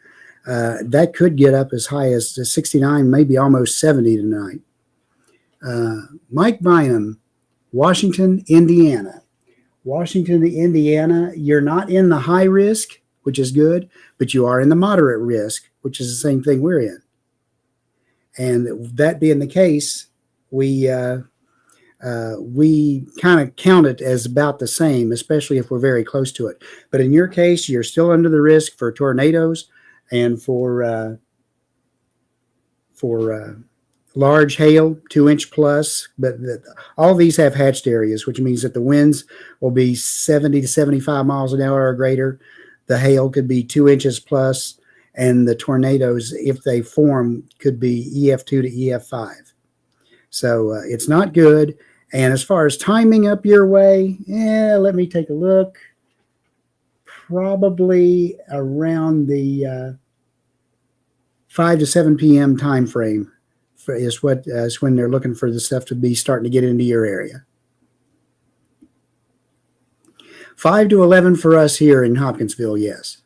That could get up as high as 69, maybe almost 70 tonight. Mike Bynum, Washington, Indiana. Washington, Indiana, you're not in the high risk, which is good, but you are in the moderate risk, which is the same thing we're in. And that being the case, we kind of count it as about the same, especially if we're very close to it. But in your case, you're still under the risk for tornadoes and for large hail, 2-inch plus. But all these have hatched areas, which means that the winds will be 70 to 75 miles an hour or greater. The hail could be 2 inches plus, and the tornadoes, if they form, could be EF2 to EF5. So it's not good. And as far as timing up your way, let me take a look. Probably around the 5 to 7 p.m. time frame is when they're looking for the stuff to be starting to get into your area. 5 to 11 for us here in Hopkinsville, yes.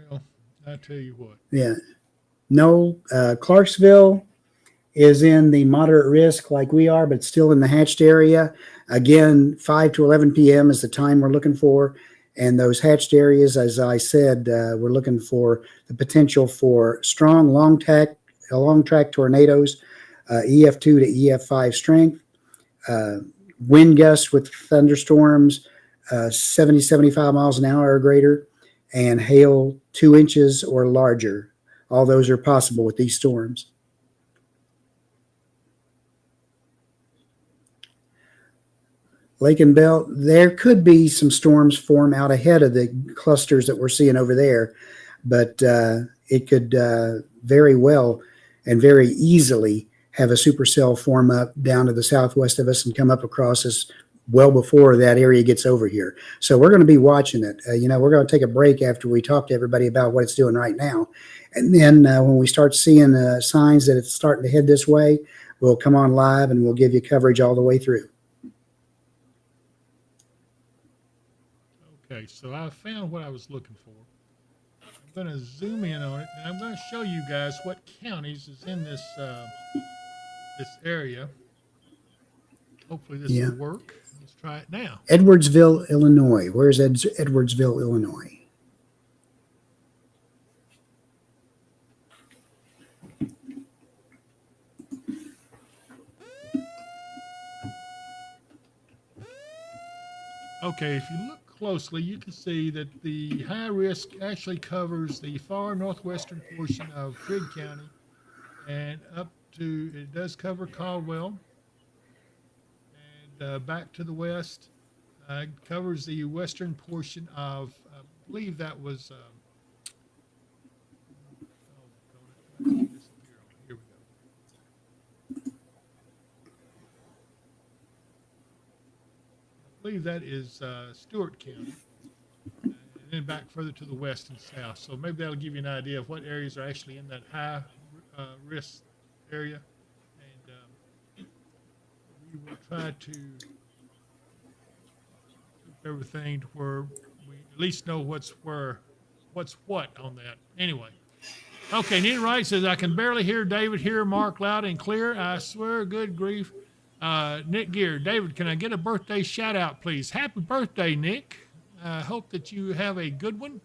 Well, I tell you what. Yeah. No, Clarksville is in the moderate risk like we are, but still in the hatched area. Again, 5 to 11 p.m. is the time we're looking for. And those hatched areas, as I said, we're looking for the potential for strong long track tornadoes, EF2 to EF5 strength, wind gusts with thunderstorms 70, 75 miles an hour or greater, and hail 2 inches or larger. All those are possible with these storms. Lake and Belt, there could be some storms form out ahead of the clusters that we're seeing over there, but it could very well and very easily have a supercell form up down to the southwest of us and come up across us well before that area gets over here. So we're going to be watching it. We're going to take a break after we talk to everybody about what it's doing right now. And then when we start seeing signs that it's starting to head this way, we'll come on live and we'll give you coverage all the way through. Okay, so I found what I was looking for. I'm going to zoom in on it, and I'm going to show you guys what counties is in this this area. Hopefully this will work. Let's try it now. Edwardsville, Illinois. Where's Edwardsville, Illinois? Okay, if you look closely, you can see that the high risk actually covers the far northwestern portion of Trigg County and up to, it does cover Caldwell, and back to the west, covers the western portion of, I believe that was, here we go. I believe that is Stewart County, and then back further to the west and south. So maybe that'll give you an idea of what areas are actually in that high risk area, and we will try to keep everything to where we at least know what's what on that. Anyway, okay. Nita Wright says, I can barely hear David here, Mark, loud and clear. I swear, good grief. Nick Gear, David, can I get a birthday shout out, please? Happy birthday, Nick. I hope that you have a good one.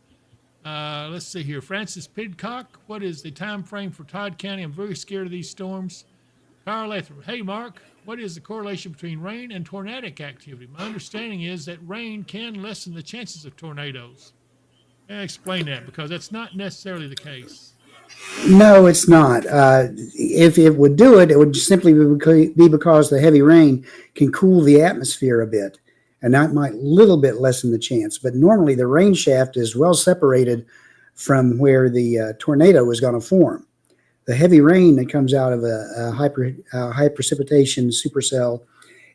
Let's see here. Francis Pidcock, what is the time frame for Todd County? I'm very scared of these storms. Carl Latham, hey, Mark, what is the correlation between rain and tornadic activity? My understanding is that rain can lessen the chances of tornadoes. Explain that, because that's not necessarily the case. No, it's not. If it would do it, it would simply be because the heavy rain can cool the atmosphere a bit, and that might little bit lessen the chance. But normally the rain shaft is well separated from where the tornado is going to form. The heavy rain that comes out of a high precipitation supercell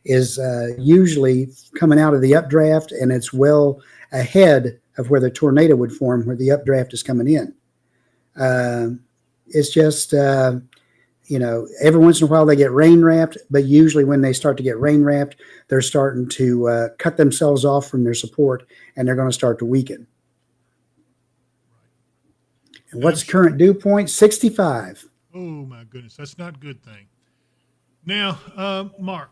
is usually coming out of the updraft, and it's well ahead of where the tornado would form, where the updraft is coming in. It's just, every once in a while they get rain wrapped, but usually when they start to get rain wrapped, they're starting to cut themselves off from their support, and they're going to start to weaken. And what's current dew point? 65. Oh my goodness, that's not a good thing. Now, Mark,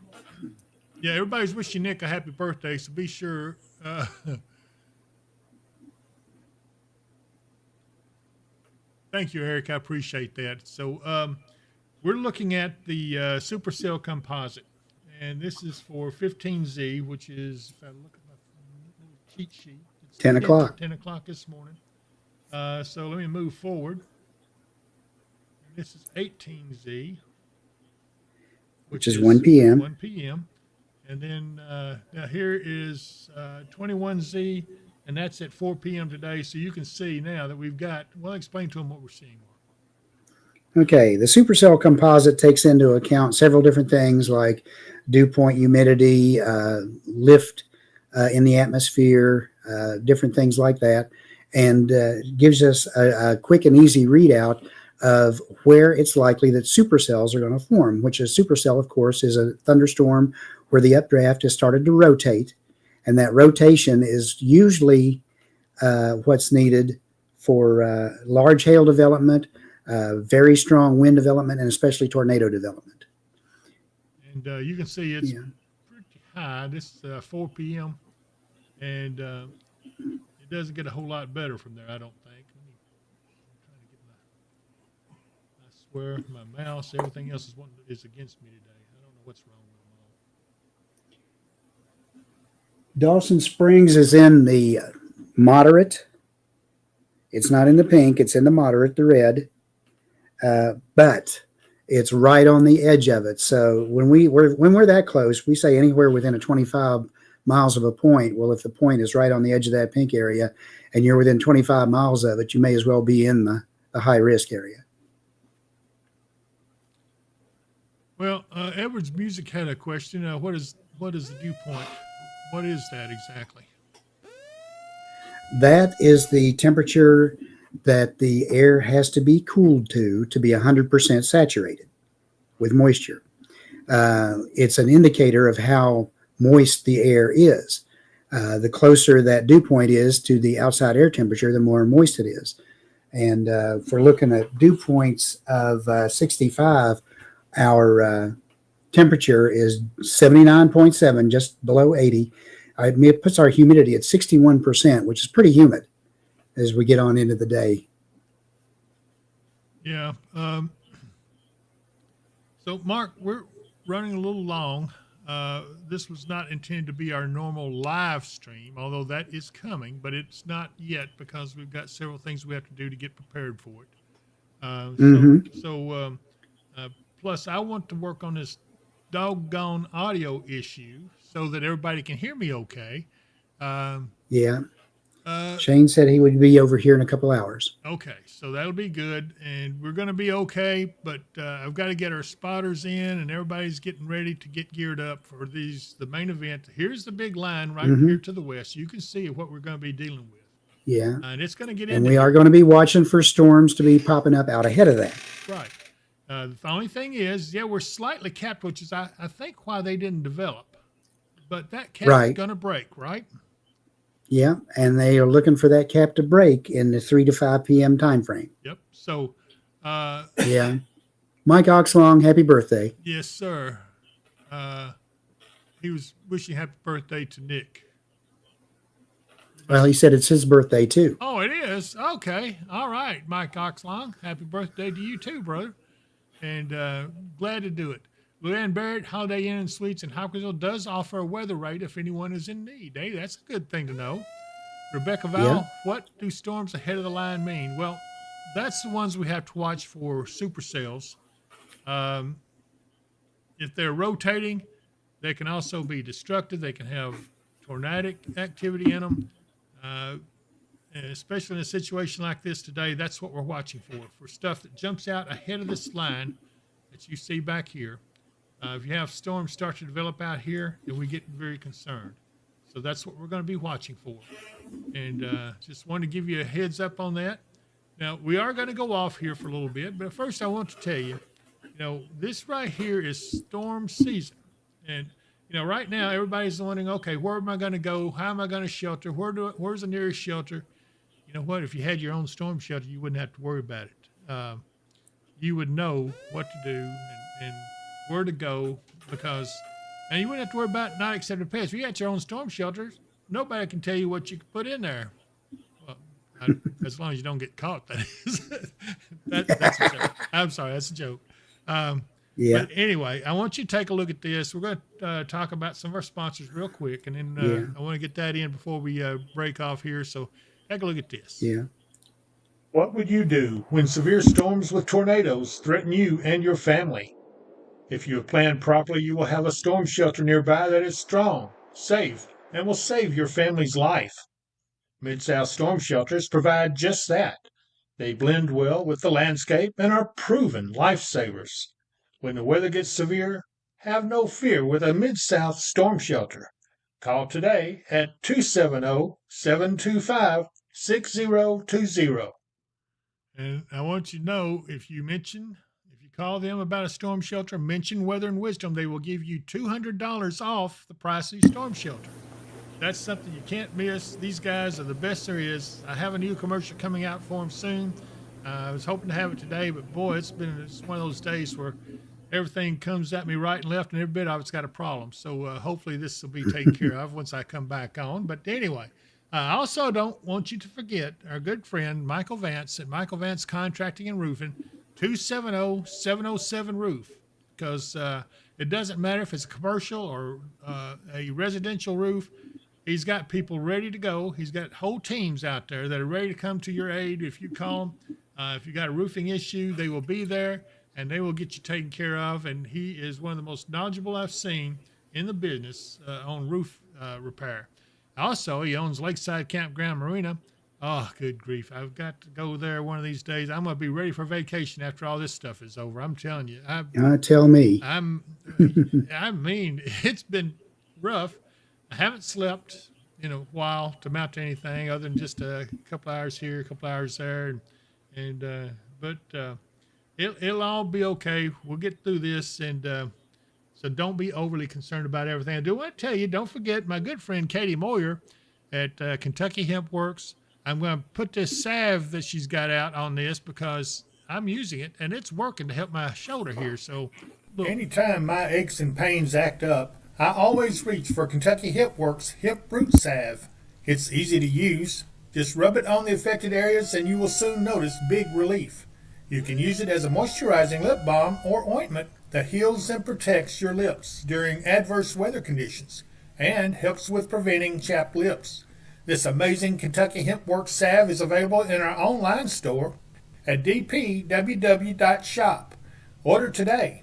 yeah, everybody's wishing Nick a happy birthday, so be sure. Thank you, Eric. I appreciate that. So we're looking at the supercell composite, and this is for 15Z, which is, if I look at my little cheat sheet, it's 10 o'clock. 10 o'clock this morning. So let me move forward. This is 18Z, Which is 1 p.m. 1 p.m. And then now here is 21Z, and that's at 4 p.m. today. So you can see now that we've got, well, explain to them what we're seeing. Okay, the supercell composite takes into account several different things like dew point, humidity, lift in the atmosphere, different things like that, and gives us a quick and easy readout of where it's likely that supercells are going to form, which a supercell, of course, is a thunderstorm where the updraft has started to rotate, and that rotation is usually what's needed for large hail development, very strong wind development, and especially tornado development. And you can see it's pretty high. This is 4 p.m. And doesn't get a whole lot better from there, I don't think. Let me try to get I swear my mouse, everything else is against me today. I don't know what's wrong with them all. Dawson Springs is in the moderate. It's not in the pink. It's in the moderate, the red. But it's right on the edge of it. So when we're that close, we say anywhere within a 25 miles of a point. Well, if the point is right on the edge of that pink area and you're within 25 miles of it, you may as well be in the high risk area. Well, Edwards Music had a question. What is the dew point? What is that exactly? That is the temperature that the air has to be cooled to be 100% saturated with moisture. It's an indicator of how moist the air is. The closer that dew point is to the outside air temperature, the more moist it is. And if we're looking at dew points of 65, our temperature is 79.7, just below 80. It puts our humidity at 61%, which is pretty humid as we get on into the day. Yeah. So, Mark, we're running a little long. This was not intended to be our normal live stream, although that is coming, but it's not yet because we've got several things we have to do to get prepared for it. Plus, I want to work on this doggone audio issue so that everybody can hear me okay. Yeah. Shane said he would be over here in a couple hours. Okay, so that'll be good, and we're going to be okay, but I've got to get our spotters in, and everybody's getting ready to get geared up for the main event. Here's the big line right here to the west. You can see what we're going to be dealing with. Yeah. And it's going to get And we are going to be watching for storms to be popping up out ahead of that. Right. The only thing is, we're slightly capped, which is, I think, why they didn't develop. But that cap is going to break, right? Yeah, and they are looking for that cap to break in the 3 to 5 p.m. time frame. Yep. So, yeah. Mike Oxlong, happy birthday. Yes, sir. He was wishing happy birthday to Nick. Well, he said it's his birthday, too. Oh, it is? Okay. All right, Mike Oxlong. Happy birthday to you, too, brother. And glad to do it. Luann Barrett, Holiday Inn and Suites in Hopkinsville does offer a weather rate if anyone is in need. Hey, that's a good thing to know. Rebecca Val, what do storms ahead of the line mean? Well, that's the ones we have to watch for supercells. If they're rotating, they can also be destructive. They can have tornadic activity in them. Especially in a situation like this today, that's what we're watching for stuff that jumps out ahead of this line that you see back here. If you have storms start to develop out here, then we get very concerned. So that's what we're going to be watching for. And just wanted to give you a heads up on that. Now, we are going to go off here for a little bit, but first I want to tell you, this right here is storm season. And, right now everybody's wondering, okay, where am I going to go? How am I going to shelter? Where's the nearest shelter? You know what? If you had your own storm shelter, you wouldn't have to worry about it. You would know what to do and where to go and you wouldn't have to worry about not accepting pets. If you got your own storm shelters, nobody can tell you what you can put in there. Well, as long as you don't get caught, that is. That's a joke. I'm sorry, that's a joke. But anyway, I want you to take a look at this. We're going to talk about some of our sponsors real quick, and then I want to get that in before we break off here. So take a look at this. Yeah. What would you do when severe storms with tornadoes threaten you and your family? If you have planned properly, you will have a storm shelter nearby that is strong, safe, and will save your family's life. Mid-South storm shelters provide just that. They blend well with the landscape and are proven lifesavers. When the weather gets severe, have no fear with a Mid-South storm shelter. Call today at 270-725-6020. And I want you to know, if you call them about a storm shelter, mention Weather and Wisdom, they will give you $200 off the price of your storm shelter. That's something you can't miss. These guys are the best there is. I have a new commercial coming out for them soon. I was hoping to have it today, but boy, it's one of those days where everything comes at me right and left, and every bit of it's got a problem. So hopefully this will be taken care of once I come back on. But anyway, I also don't want you to forget our good friend Michael Vance at Michael Vance Contracting and Roofing, 270-707 Roof, because it doesn't matter if it's a commercial or a residential roof. He's got people ready to go. He's got whole teams out there that are ready to come to your aid. If you call them, if you got a roofing issue, they will be there and they will get you taken care of. And he is one of the most knowledgeable I've seen in the business on roof repair. Also, he owns Lakeside Campground Marina. Oh, good grief. I've got to go there one of these days. I'm going to be ready for vacation after all this stuff is over. I'm telling you. Tell me. I mean, it's been rough. I haven't slept in a while to mount to anything other than just a couple hours here, a couple hours there, but it'll all be okay. We'll get through this, and so don't be overly concerned about everything. I do want to tell you, don't forget my good friend Katie Moyer at Kentucky Hemp Works. I'm going to put this salve that she's got out on this because I'm using it, and it's working to help my shoulder here. So, look. Anytime my aches and pains act up, I always reach for Kentucky Hemp Works Hemp Root Salve. It's easy to use. Just rub it on the affected areas and you will soon notice big relief. You can use it as a moisturizing lip balm or ointment that heals and protects your lips during adverse weather conditions and helps with preventing chapped lips. This amazing Kentucky Hemp Works salve is available in our online store at dpww.shop. Order today.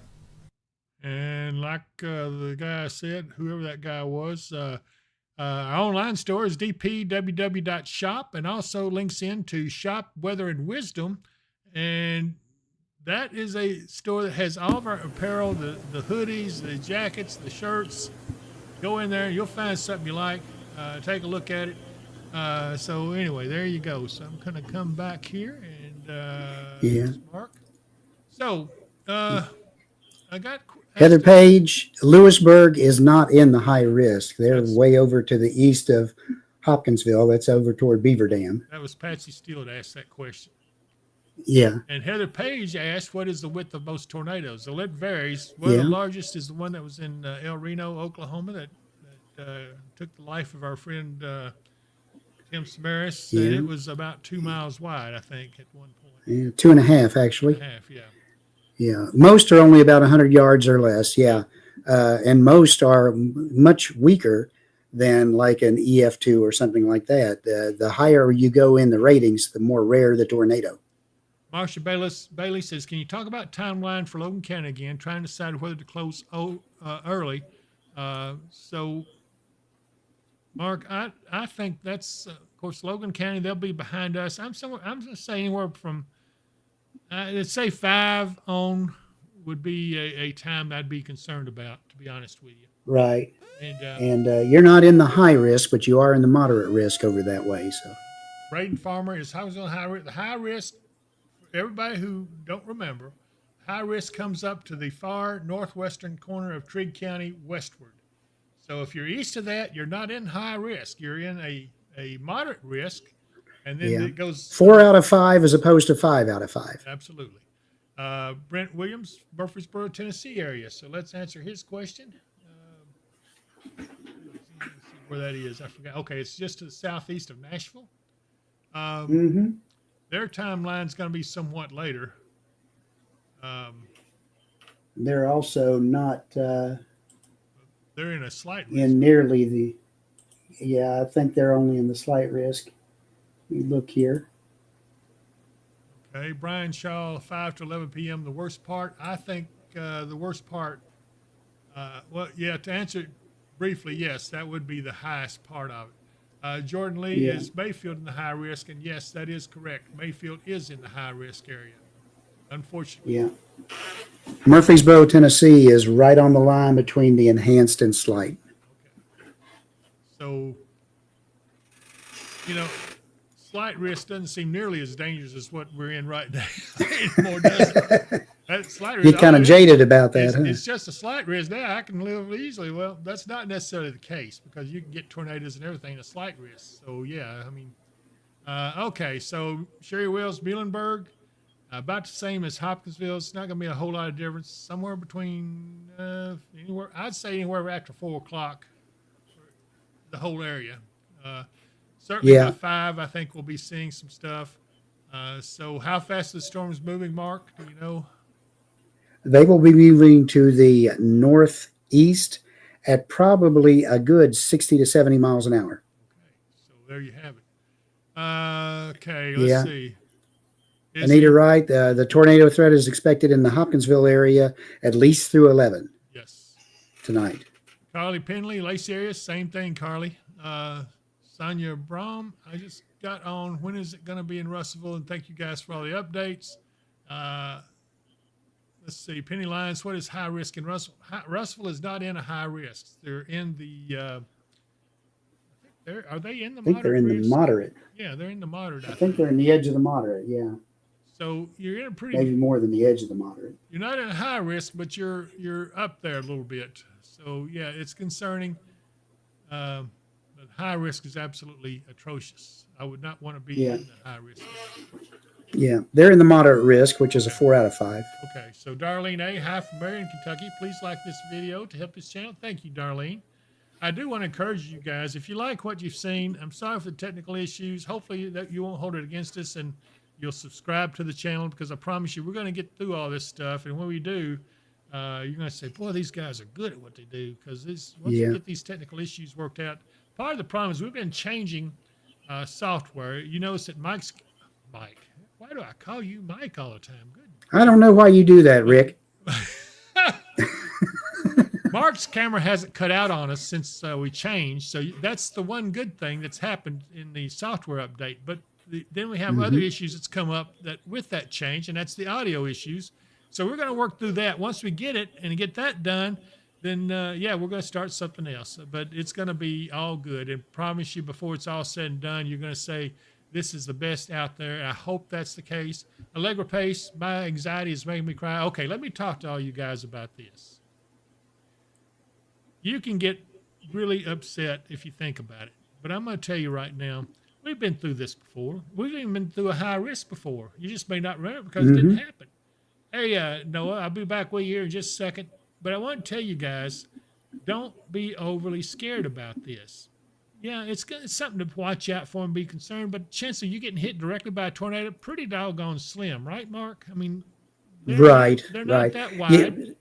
And like the guy said, whoever that guy was, our online store is dpww.shop and also links into Shop Weather and Wisdom. And that is a store that has all of our apparel, the hoodies, the jackets, the shirts. Go in there, you'll find something you like. Take a look at it. So anyway, there you go. So I'm going to come back here and Mark. So I got Heather Page, Lewisburg is not in the high risk. They're way over to the east of Hopkinsville. That's over toward Beaver Dam. That was Patsy Steele that asked that question. Yeah. And Heather Page asked, what is the width of most tornadoes? So it varies. One of the largest is the one that was in El Reno, Oklahoma, that took the life of our friend Tim Samaras. And it was about 2 miles wide, I think, at one point. Yeah, 2.5, actually. 2.5, yeah. Yeah, most are only about 100 yards or less. Yeah, and most are much weaker than like an EF2 or something like that. The higher you go in the ratings, the more rare the tornado. Marsha Bailey says, can you talk about timeline for Logan County again? Trying to decide whether to close early. So, Mark, I think that's of course Logan County. They'll be behind us. I'm going to say anywhere from. Let's say 5 on would be a time I'd be concerned about, to be honest with you. Right. And you're not in the high risk, but you are in the moderate risk over that way. So, Braden Farmer is on high risk. The high risk, for everybody who don't remember, high risk comes up to the far northwestern corner of Trigg County westward. So if you're east of that, you're not in high risk. You're in a moderate risk. And then it goes 4 out of 5 as opposed to 5 out of 5. Absolutely. Brent Williams, Murfreesboro, Tennessee area. So let's answer his question. Let's see where that is. I forgot. Okay, it's just to the southeast of Nashville. Their timeline's going to be somewhat later. They're also not They're in a slight risk. in nearly the. Yeah, I think they're only in the slight risk. You look here. Okay, Brian Shaw, 5 to 11 p.m. The worst part, I think the worst part, to answer it briefly, yes, that would be the highest part of it. Jordan Lee is Mayfield in the high risk, and yes, that is correct. Mayfield is in the high risk area, unfortunately. Yeah. Murfreesboro, Tennessee is right on the line between the enhanced and slight. Okay. So, slight risk doesn't seem nearly as dangerous as what we're in right now anymore, does it? That slight risk, You're kind of jaded about that, huh? It's just a slight risk now. I can live easily. Well, that's not necessarily the case because you can get tornadoes and everything a slight risk. So, yeah, I mean, okay. So, Sherry Wells, Muhlenberg, about the same as Hopkinsville. It's not going to be a whole lot of difference. Somewhere between I'd say anywhere after 4 o'clock for the whole area. certainly by Yeah. 5, I think we'll be seeing some stuff. So how fast the storm's moving, Mark? Do you know? They will be moving to the northeast at probably a good 60 to 70 miles an hour. Okay, so there you have it. Okay, let's Yeah. see. Is Anita it? Wright, the tornado threat is expected in the Hopkinsville area at least through 11 Yes. tonight. Carly Penley, Lacey Arias, same thing, Carly. Sonia Brom, I just got on. When is it going to be in Russellville? And thank you guys for all the updates. Let's see. Penny Lyons, what is high risk in Russell? Russellville is not in a high risk. They're in the, are they in the I think they're moderate in the risk? moderate. Yeah, they're in the moderate. I think they're in the edge of the moderate. Yeah. So you're in a pretty, Maybe more than the edge of the moderate. you're not in a high risk, but you're up there a little bit. So yeah, it's concerning. But high risk is absolutely atrocious. I would not want to be Yeah. in the high risk. Yeah. They're in the moderate risk, which is a 4 out of 5. Okay, so Darlene A. Hi from Marion, Kentucky. Please like this video to help this channel. Thank you, Darlene. I do want to encourage you guys, if you like what you've seen, I'm sorry for the technical issues. Hopefully that you won't hold it against us and you'll subscribe to the channel, because I promise you we're going to get through all this stuff. And when we do, you're going to say, boy, these guys are good at what they do, because once Yeah. you get these technical issues worked out, part of the problem is we've been changing software. You notice that Mike, why do I call you Mike all the time? Good. I don't know why you do that, Rick. Mark's camera hasn't cut out on us since we changed, so that's the one good thing that's happened in the software update. But then we have other issues that's come up that with that change, and that's the audio issues. So we're going to work through that. Once we get it and get that done, then yeah, we're going to start something else. But it's going to be all good, and promise you, before it's all said and done, you're going to say, this is the best out there. I hope that's the case. Allegra Pace, my anxiety is making me cry. Okay, let me talk to all you guys about this. You can get really upset if you think about it, but I'm going to tell you right now, we've been through this before. We've even been through a high risk before. You just may not remember because it didn't happen. Hey, Noah, I'll be back with you here in just a second, but I want to tell you guys, don't be overly scared about this. Yeah, it's something to watch out for and be concerned, but chances of you getting hit directly by a tornado, pretty doggone slim, right, Mark? I mean, they're not that wide. Yeah.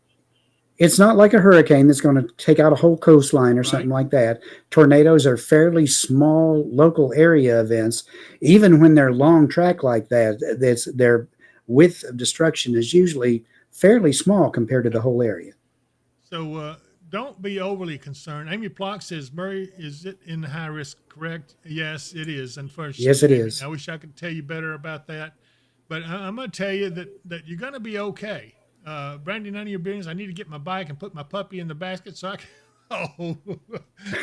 It's not like a hurricane that's going to take out a whole coastline or something like that. Tornadoes are fairly small local area events. Even when they're long track like that, their width of destruction is usually fairly small compared to the whole area. So don't be overly concerned. Amy Plock says, Murray, is it in the high risk, correct? Yes, it is. Unfortunately, Yes, it is. I wish I could tell you better about that. But I'm going to tell you that you're going to be okay. Brandy, none of your business. I need to get my bike and put my puppy in the basket so I can. Oh,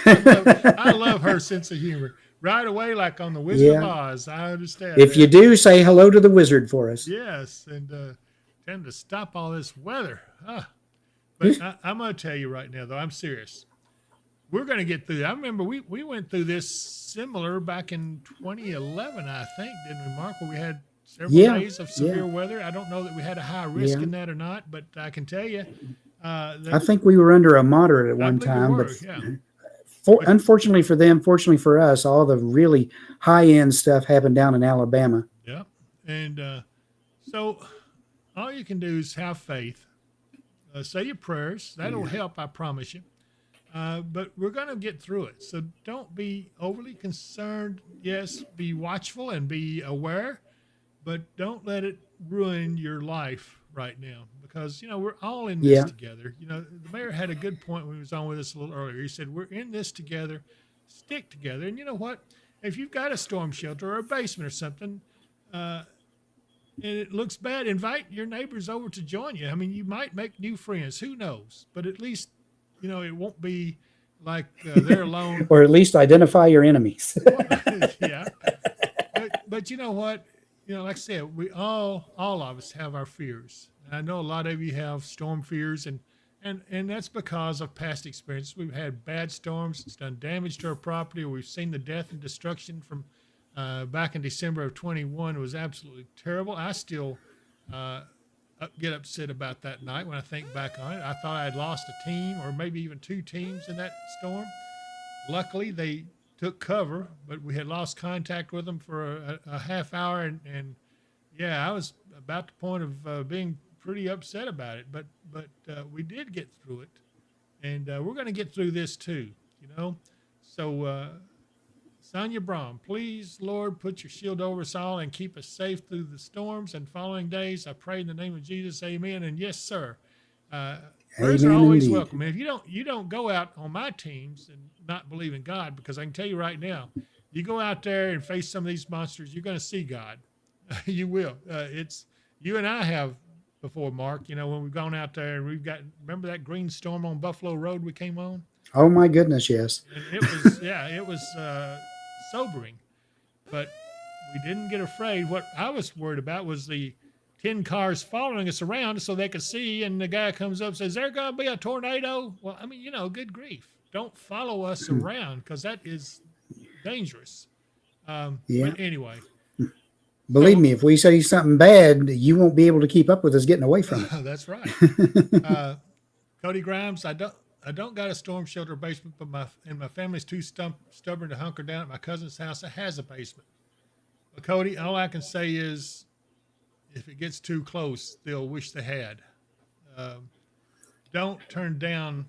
I love her sense of humor. Right away, like on the Wizard of Oz. I understand. If you do, say hello to the wizard for us. Yes, and tend to stop all this weather. But I'm going to tell you right now, though, I'm serious. We're going to get through that. I remember we went through this similar back in 2011, I think, didn't we, Mark, where we had several days of severe weather. I don't know that we had a high risk in that or not, but I can tell you. I think we were under a moderate at one time, but unfortunately for them, fortunately for us, all the really high-end stuff happened down in Alabama. Yeah, and so all you can do is have faith. Say your prayers. That'll help, I promise you. But we're going to get through it. So don't be overly concerned. Yes, be watchful and be aware, but don't let it ruin your life right now, because, you know, we're all in this together. You know, the mayor had a good point when he was on with us a little earlier. He said, we're in this together, stick together. And you know what? If you've got a storm shelter or a basement or something, and it looks bad, invite your neighbors over to join you. I mean, you might make new friends. Who knows? But at least, you know, it won't be like they're alone. Or at least identify your enemies. Yeah. But you know what? You know, like I said, we all of us have our fears. And I know a lot of you have storm fears, and that's because of past experience. We've had bad storms. It's done damage to our property. We've seen the death and destruction from back in December of 21. It was absolutely terrible. I still get upset about that night when I think back on it. I thought I had lost a team or maybe even two teams in that storm. Luckily, they took cover, but we had lost contact with them for a half hour, and yeah, I was about the point of being pretty upset about it, but we did get through it, and we're going to get through this too, you know. So, Sonia Braun, please, Lord, put your shield over us all and keep us safe through the storms and following days. I pray in the name of Jesus, amen. And yes, sir. Prayers are Amen always indeed. welcome. And if you don't go out on my teams and not believe in God, because I can tell you right now, you go out there and face some of these monsters, you're going to see God. You will. It's you and I have before, Mark. You know, when we've gone out there and we've got, remember that green storm on Buffalo Road we came on? Oh my goodness, yes. And it was, yeah, it was sobering, but we didn't get afraid. What I was worried about was the 10 cars following us around so they could see. And the guy comes up and says, "There going to be a tornado?" Well, I mean, you know, good grief. Don't follow us around because that is dangerous. Yeah. But anyway, Believe me, if we say something bad, you won't be able to keep up with us getting away from it. that's right. Cody Grimes, I don't got a storm shelter basement, but my family's too stubborn to hunker down at my cousin's house that has a basement. But Cody, all I can say is, if it gets too close, they'll wish they had. Don't turn down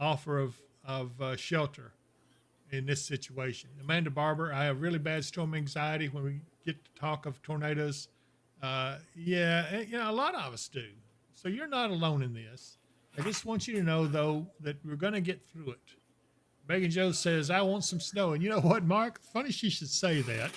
offer of shelter in this situation. Amanda Barber, I have really bad storm anxiety when we get to talk of tornadoes. Yeah, and, you know, a lot of us do. So you're not alone in this. I just want you to know, though, that we're going to get through it. Megan Joe says, "I want some snow." And you know what, Mark? Funny she should say that.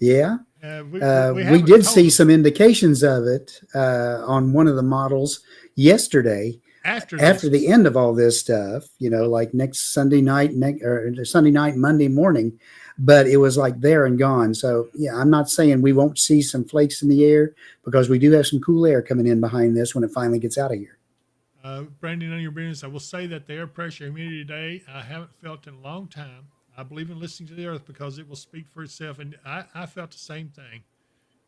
Yeah. We We haven't did told see them some indications of it on one of the models yesterday after after this. the end of all this stuff, you know, like next Sunday night, or Sunday night, Monday morning, but it was like there and gone. So yeah, I'm not saying we won't see some flakes in the air, because we do have some cool air coming in behind this when it finally gets out of here. Brandon, on your business, I will say that the air pressure humidity today, I haven't felt in a long time. I believe in listening to the earth because it will speak for itself. And I felt the same thing.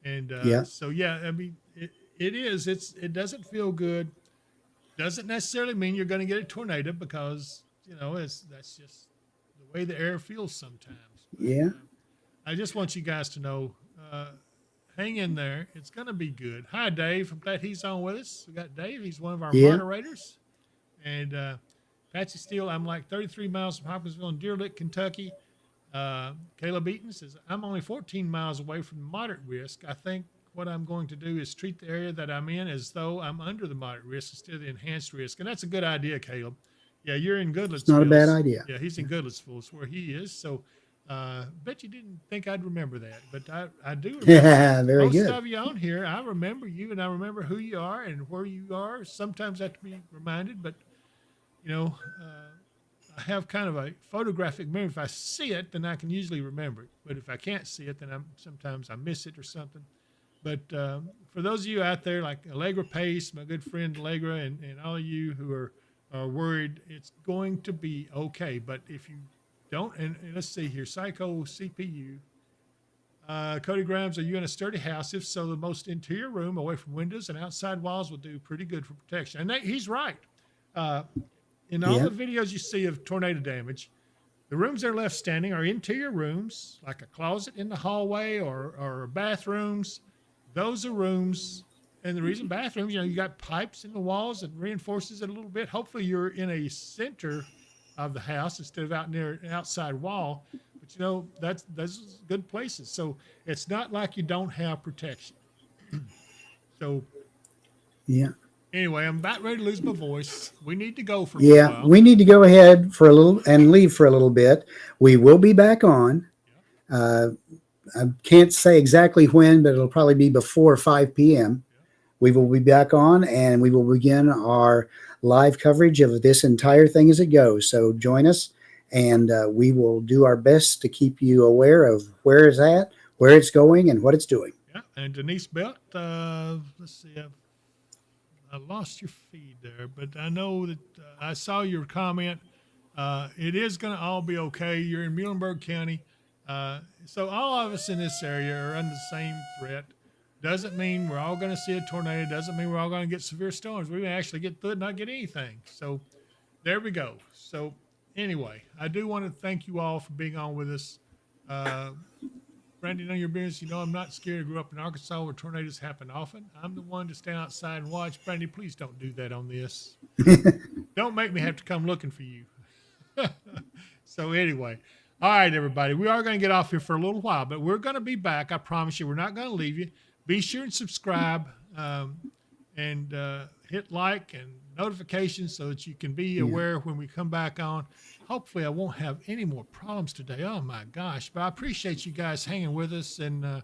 And Yeah. so, yeah, I mean, it doesn't feel good. Doesn't necessarily mean you're going to get a tornado because, you know, that's just the way the air feels sometimes. But, Yeah. I just want you guys to know, hang in there. It's going to be good. Hi, Dave. I'm glad he's on with us. We got Dave. He's one of our Yeah. moderators. And Patsy Steele, I'm like 33 miles from Hopkinsville in Deer Lick, Kentucky. Caleb Eaton says, "I'm only 14 miles away from moderate risk. I think what I'm going to do is treat the area that I'm in as though I'm under the moderate risk instead of the enhanced risk." And that's a good idea, Caleb. Yeah, you're in Goodlettsville. It's not a bad idea. Yeah, he's in Goodlettsville. It's where he is. So bet you didn't think I'd remember that, but I do remember. Yeah, very Most good. of you on here, I remember you, and I remember who you are and where you are. Sometimes I have to be reminded, but, you know, I have kind of a photographic memory. If I see it, then I can usually remember it. But if I can't see it, then sometimes I miss it or something. But for those of you out there, like Allegra Pace, my good friend Allegra, and all of you who are worried, it's going to be okay. But if you don't, and let's see here, Psycho CPU, Cody Grimes, are you in a sturdy house? If so, the most interior room away from windows and outside walls will do pretty good for protection. And he's right. In all Yeah. the videos you see of tornado damage, the rooms that are left standing are interior rooms, like a closet in the hallway or bathrooms. Those are rooms. And the reason bathrooms, you know, you got pipes in the walls and reinforces it a little bit. Hopefully you're in a center of the house instead of out near an outside wall. But, you know, those good places. So it's not like you don't have protection. So Yeah. anyway, I'm about ready to lose my voice. We need to go for a little Yeah. while. We need to go ahead for a little and leave for a little bit. We will be back on. I can't say exactly when, but it'll probably be before 5 p.m. We will be back on, and we will begin our live coverage of this entire thing as it goes. So join us, and we will do our best to keep you aware of where it's at, where it's going, and what it's doing. Yeah, and Denise Belt, let's see, I lost your feed there, but I know that I saw your comment. It is going to all be okay. You're in Muhlenberg County. So all of us in this area are under the same threat. Doesn't mean we're all going to see a tornado. Doesn't mean we're all going to get severe storms. We may actually get through it and not get anything. So there we go. So anyway, I do want to thank you all for being on with us. Brandy, none of your business. You know, I'm not scared. I grew up in Arkansas where tornadoes happen often. I'm the one to stand outside and watch. Brandy, please don't do that on this. Don't make me have to come looking for you. So anyway, all right, everybody, we are going to get off here for a little while, but we're going to be back. I promise you, we're not going to leave you. Be sure and subscribe and hit like and notifications so that you can be aware when we come back on. Hopefully I won't have any more problems today. Oh my gosh, but I appreciate you guys hanging with us and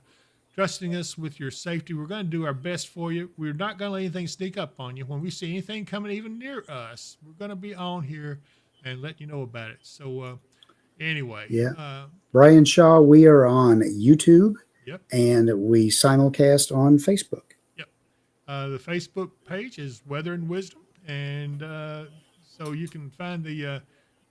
trusting us with your safety. We're going to do our best for you. We're not going to let anything sneak up on you. When we see anything coming even near us, we're going to be on here and let you know about it. So anyway. Yeah. Brian Shaw, we are on YouTube. Yep. And we simulcast on Facebook. Yep. The Facebook page is Weather and Wisdom. And so you can find the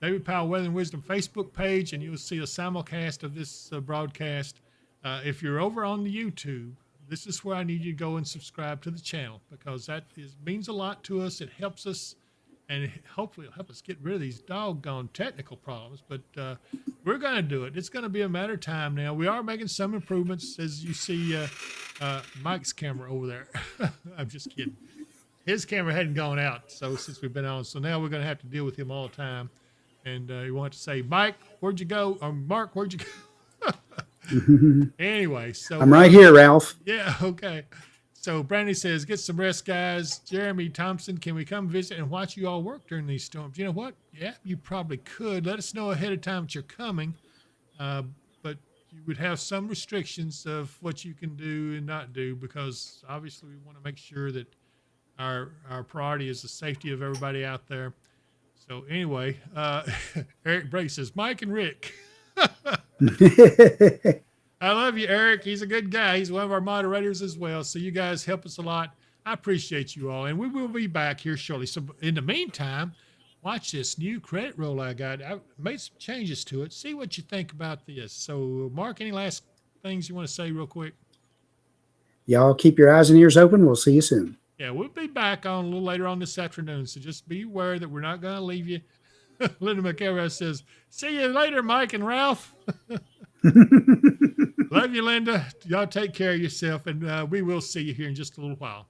David Powell Weather and Wisdom Facebook page, and you'll see a simulcast of this broadcast. If you're over on the YouTube, this is where I need you to go and subscribe to the channel, because that means a lot to us. It helps us, and hopefully it'll help us get rid of these doggone technical problems. But we're going to do it. It's going to be a matter of time now. We are making some improvements, as you see Mike's camera over there. I'm just kidding. His camera hadn't gone out since we've been on. So now we're going to have to deal with him all the time. And you want to say, Mike, where'd you go? Or Mark, where'd you go? Anyway, so I'm right here, Ralph. Yeah, okay. So Brandy says, get some rest, guys. Jeremy Thompson, can we come visit and watch you all work during these storms? You know what? Yeah, you probably could. Let us know ahead of time that you're coming. But you would have some restrictions of what you can do and not do, because obviously we want to make sure that our priority is the safety of everybody out there. So anyway, Eric Brake says, Mike and Rick. I love you, Eric. He's a good guy. He's one of our moderators as well. So you guys help us a lot. I appreciate you all. And we will be back here shortly. So in the meantime, watch this new credit roll I got. I made some changes to it. See what you think about this. So, Mark, any last things you want to say real quick? Y'all keep your eyes and ears open. We'll see you soon. Yeah, we'll be back on a little later on this afternoon. So just be aware that we're not going to leave you. Linda McElroy says, see you later, Mike and Ralph. Love you, Linda. Y'all take care of yourself, and we will see you here in just a little while.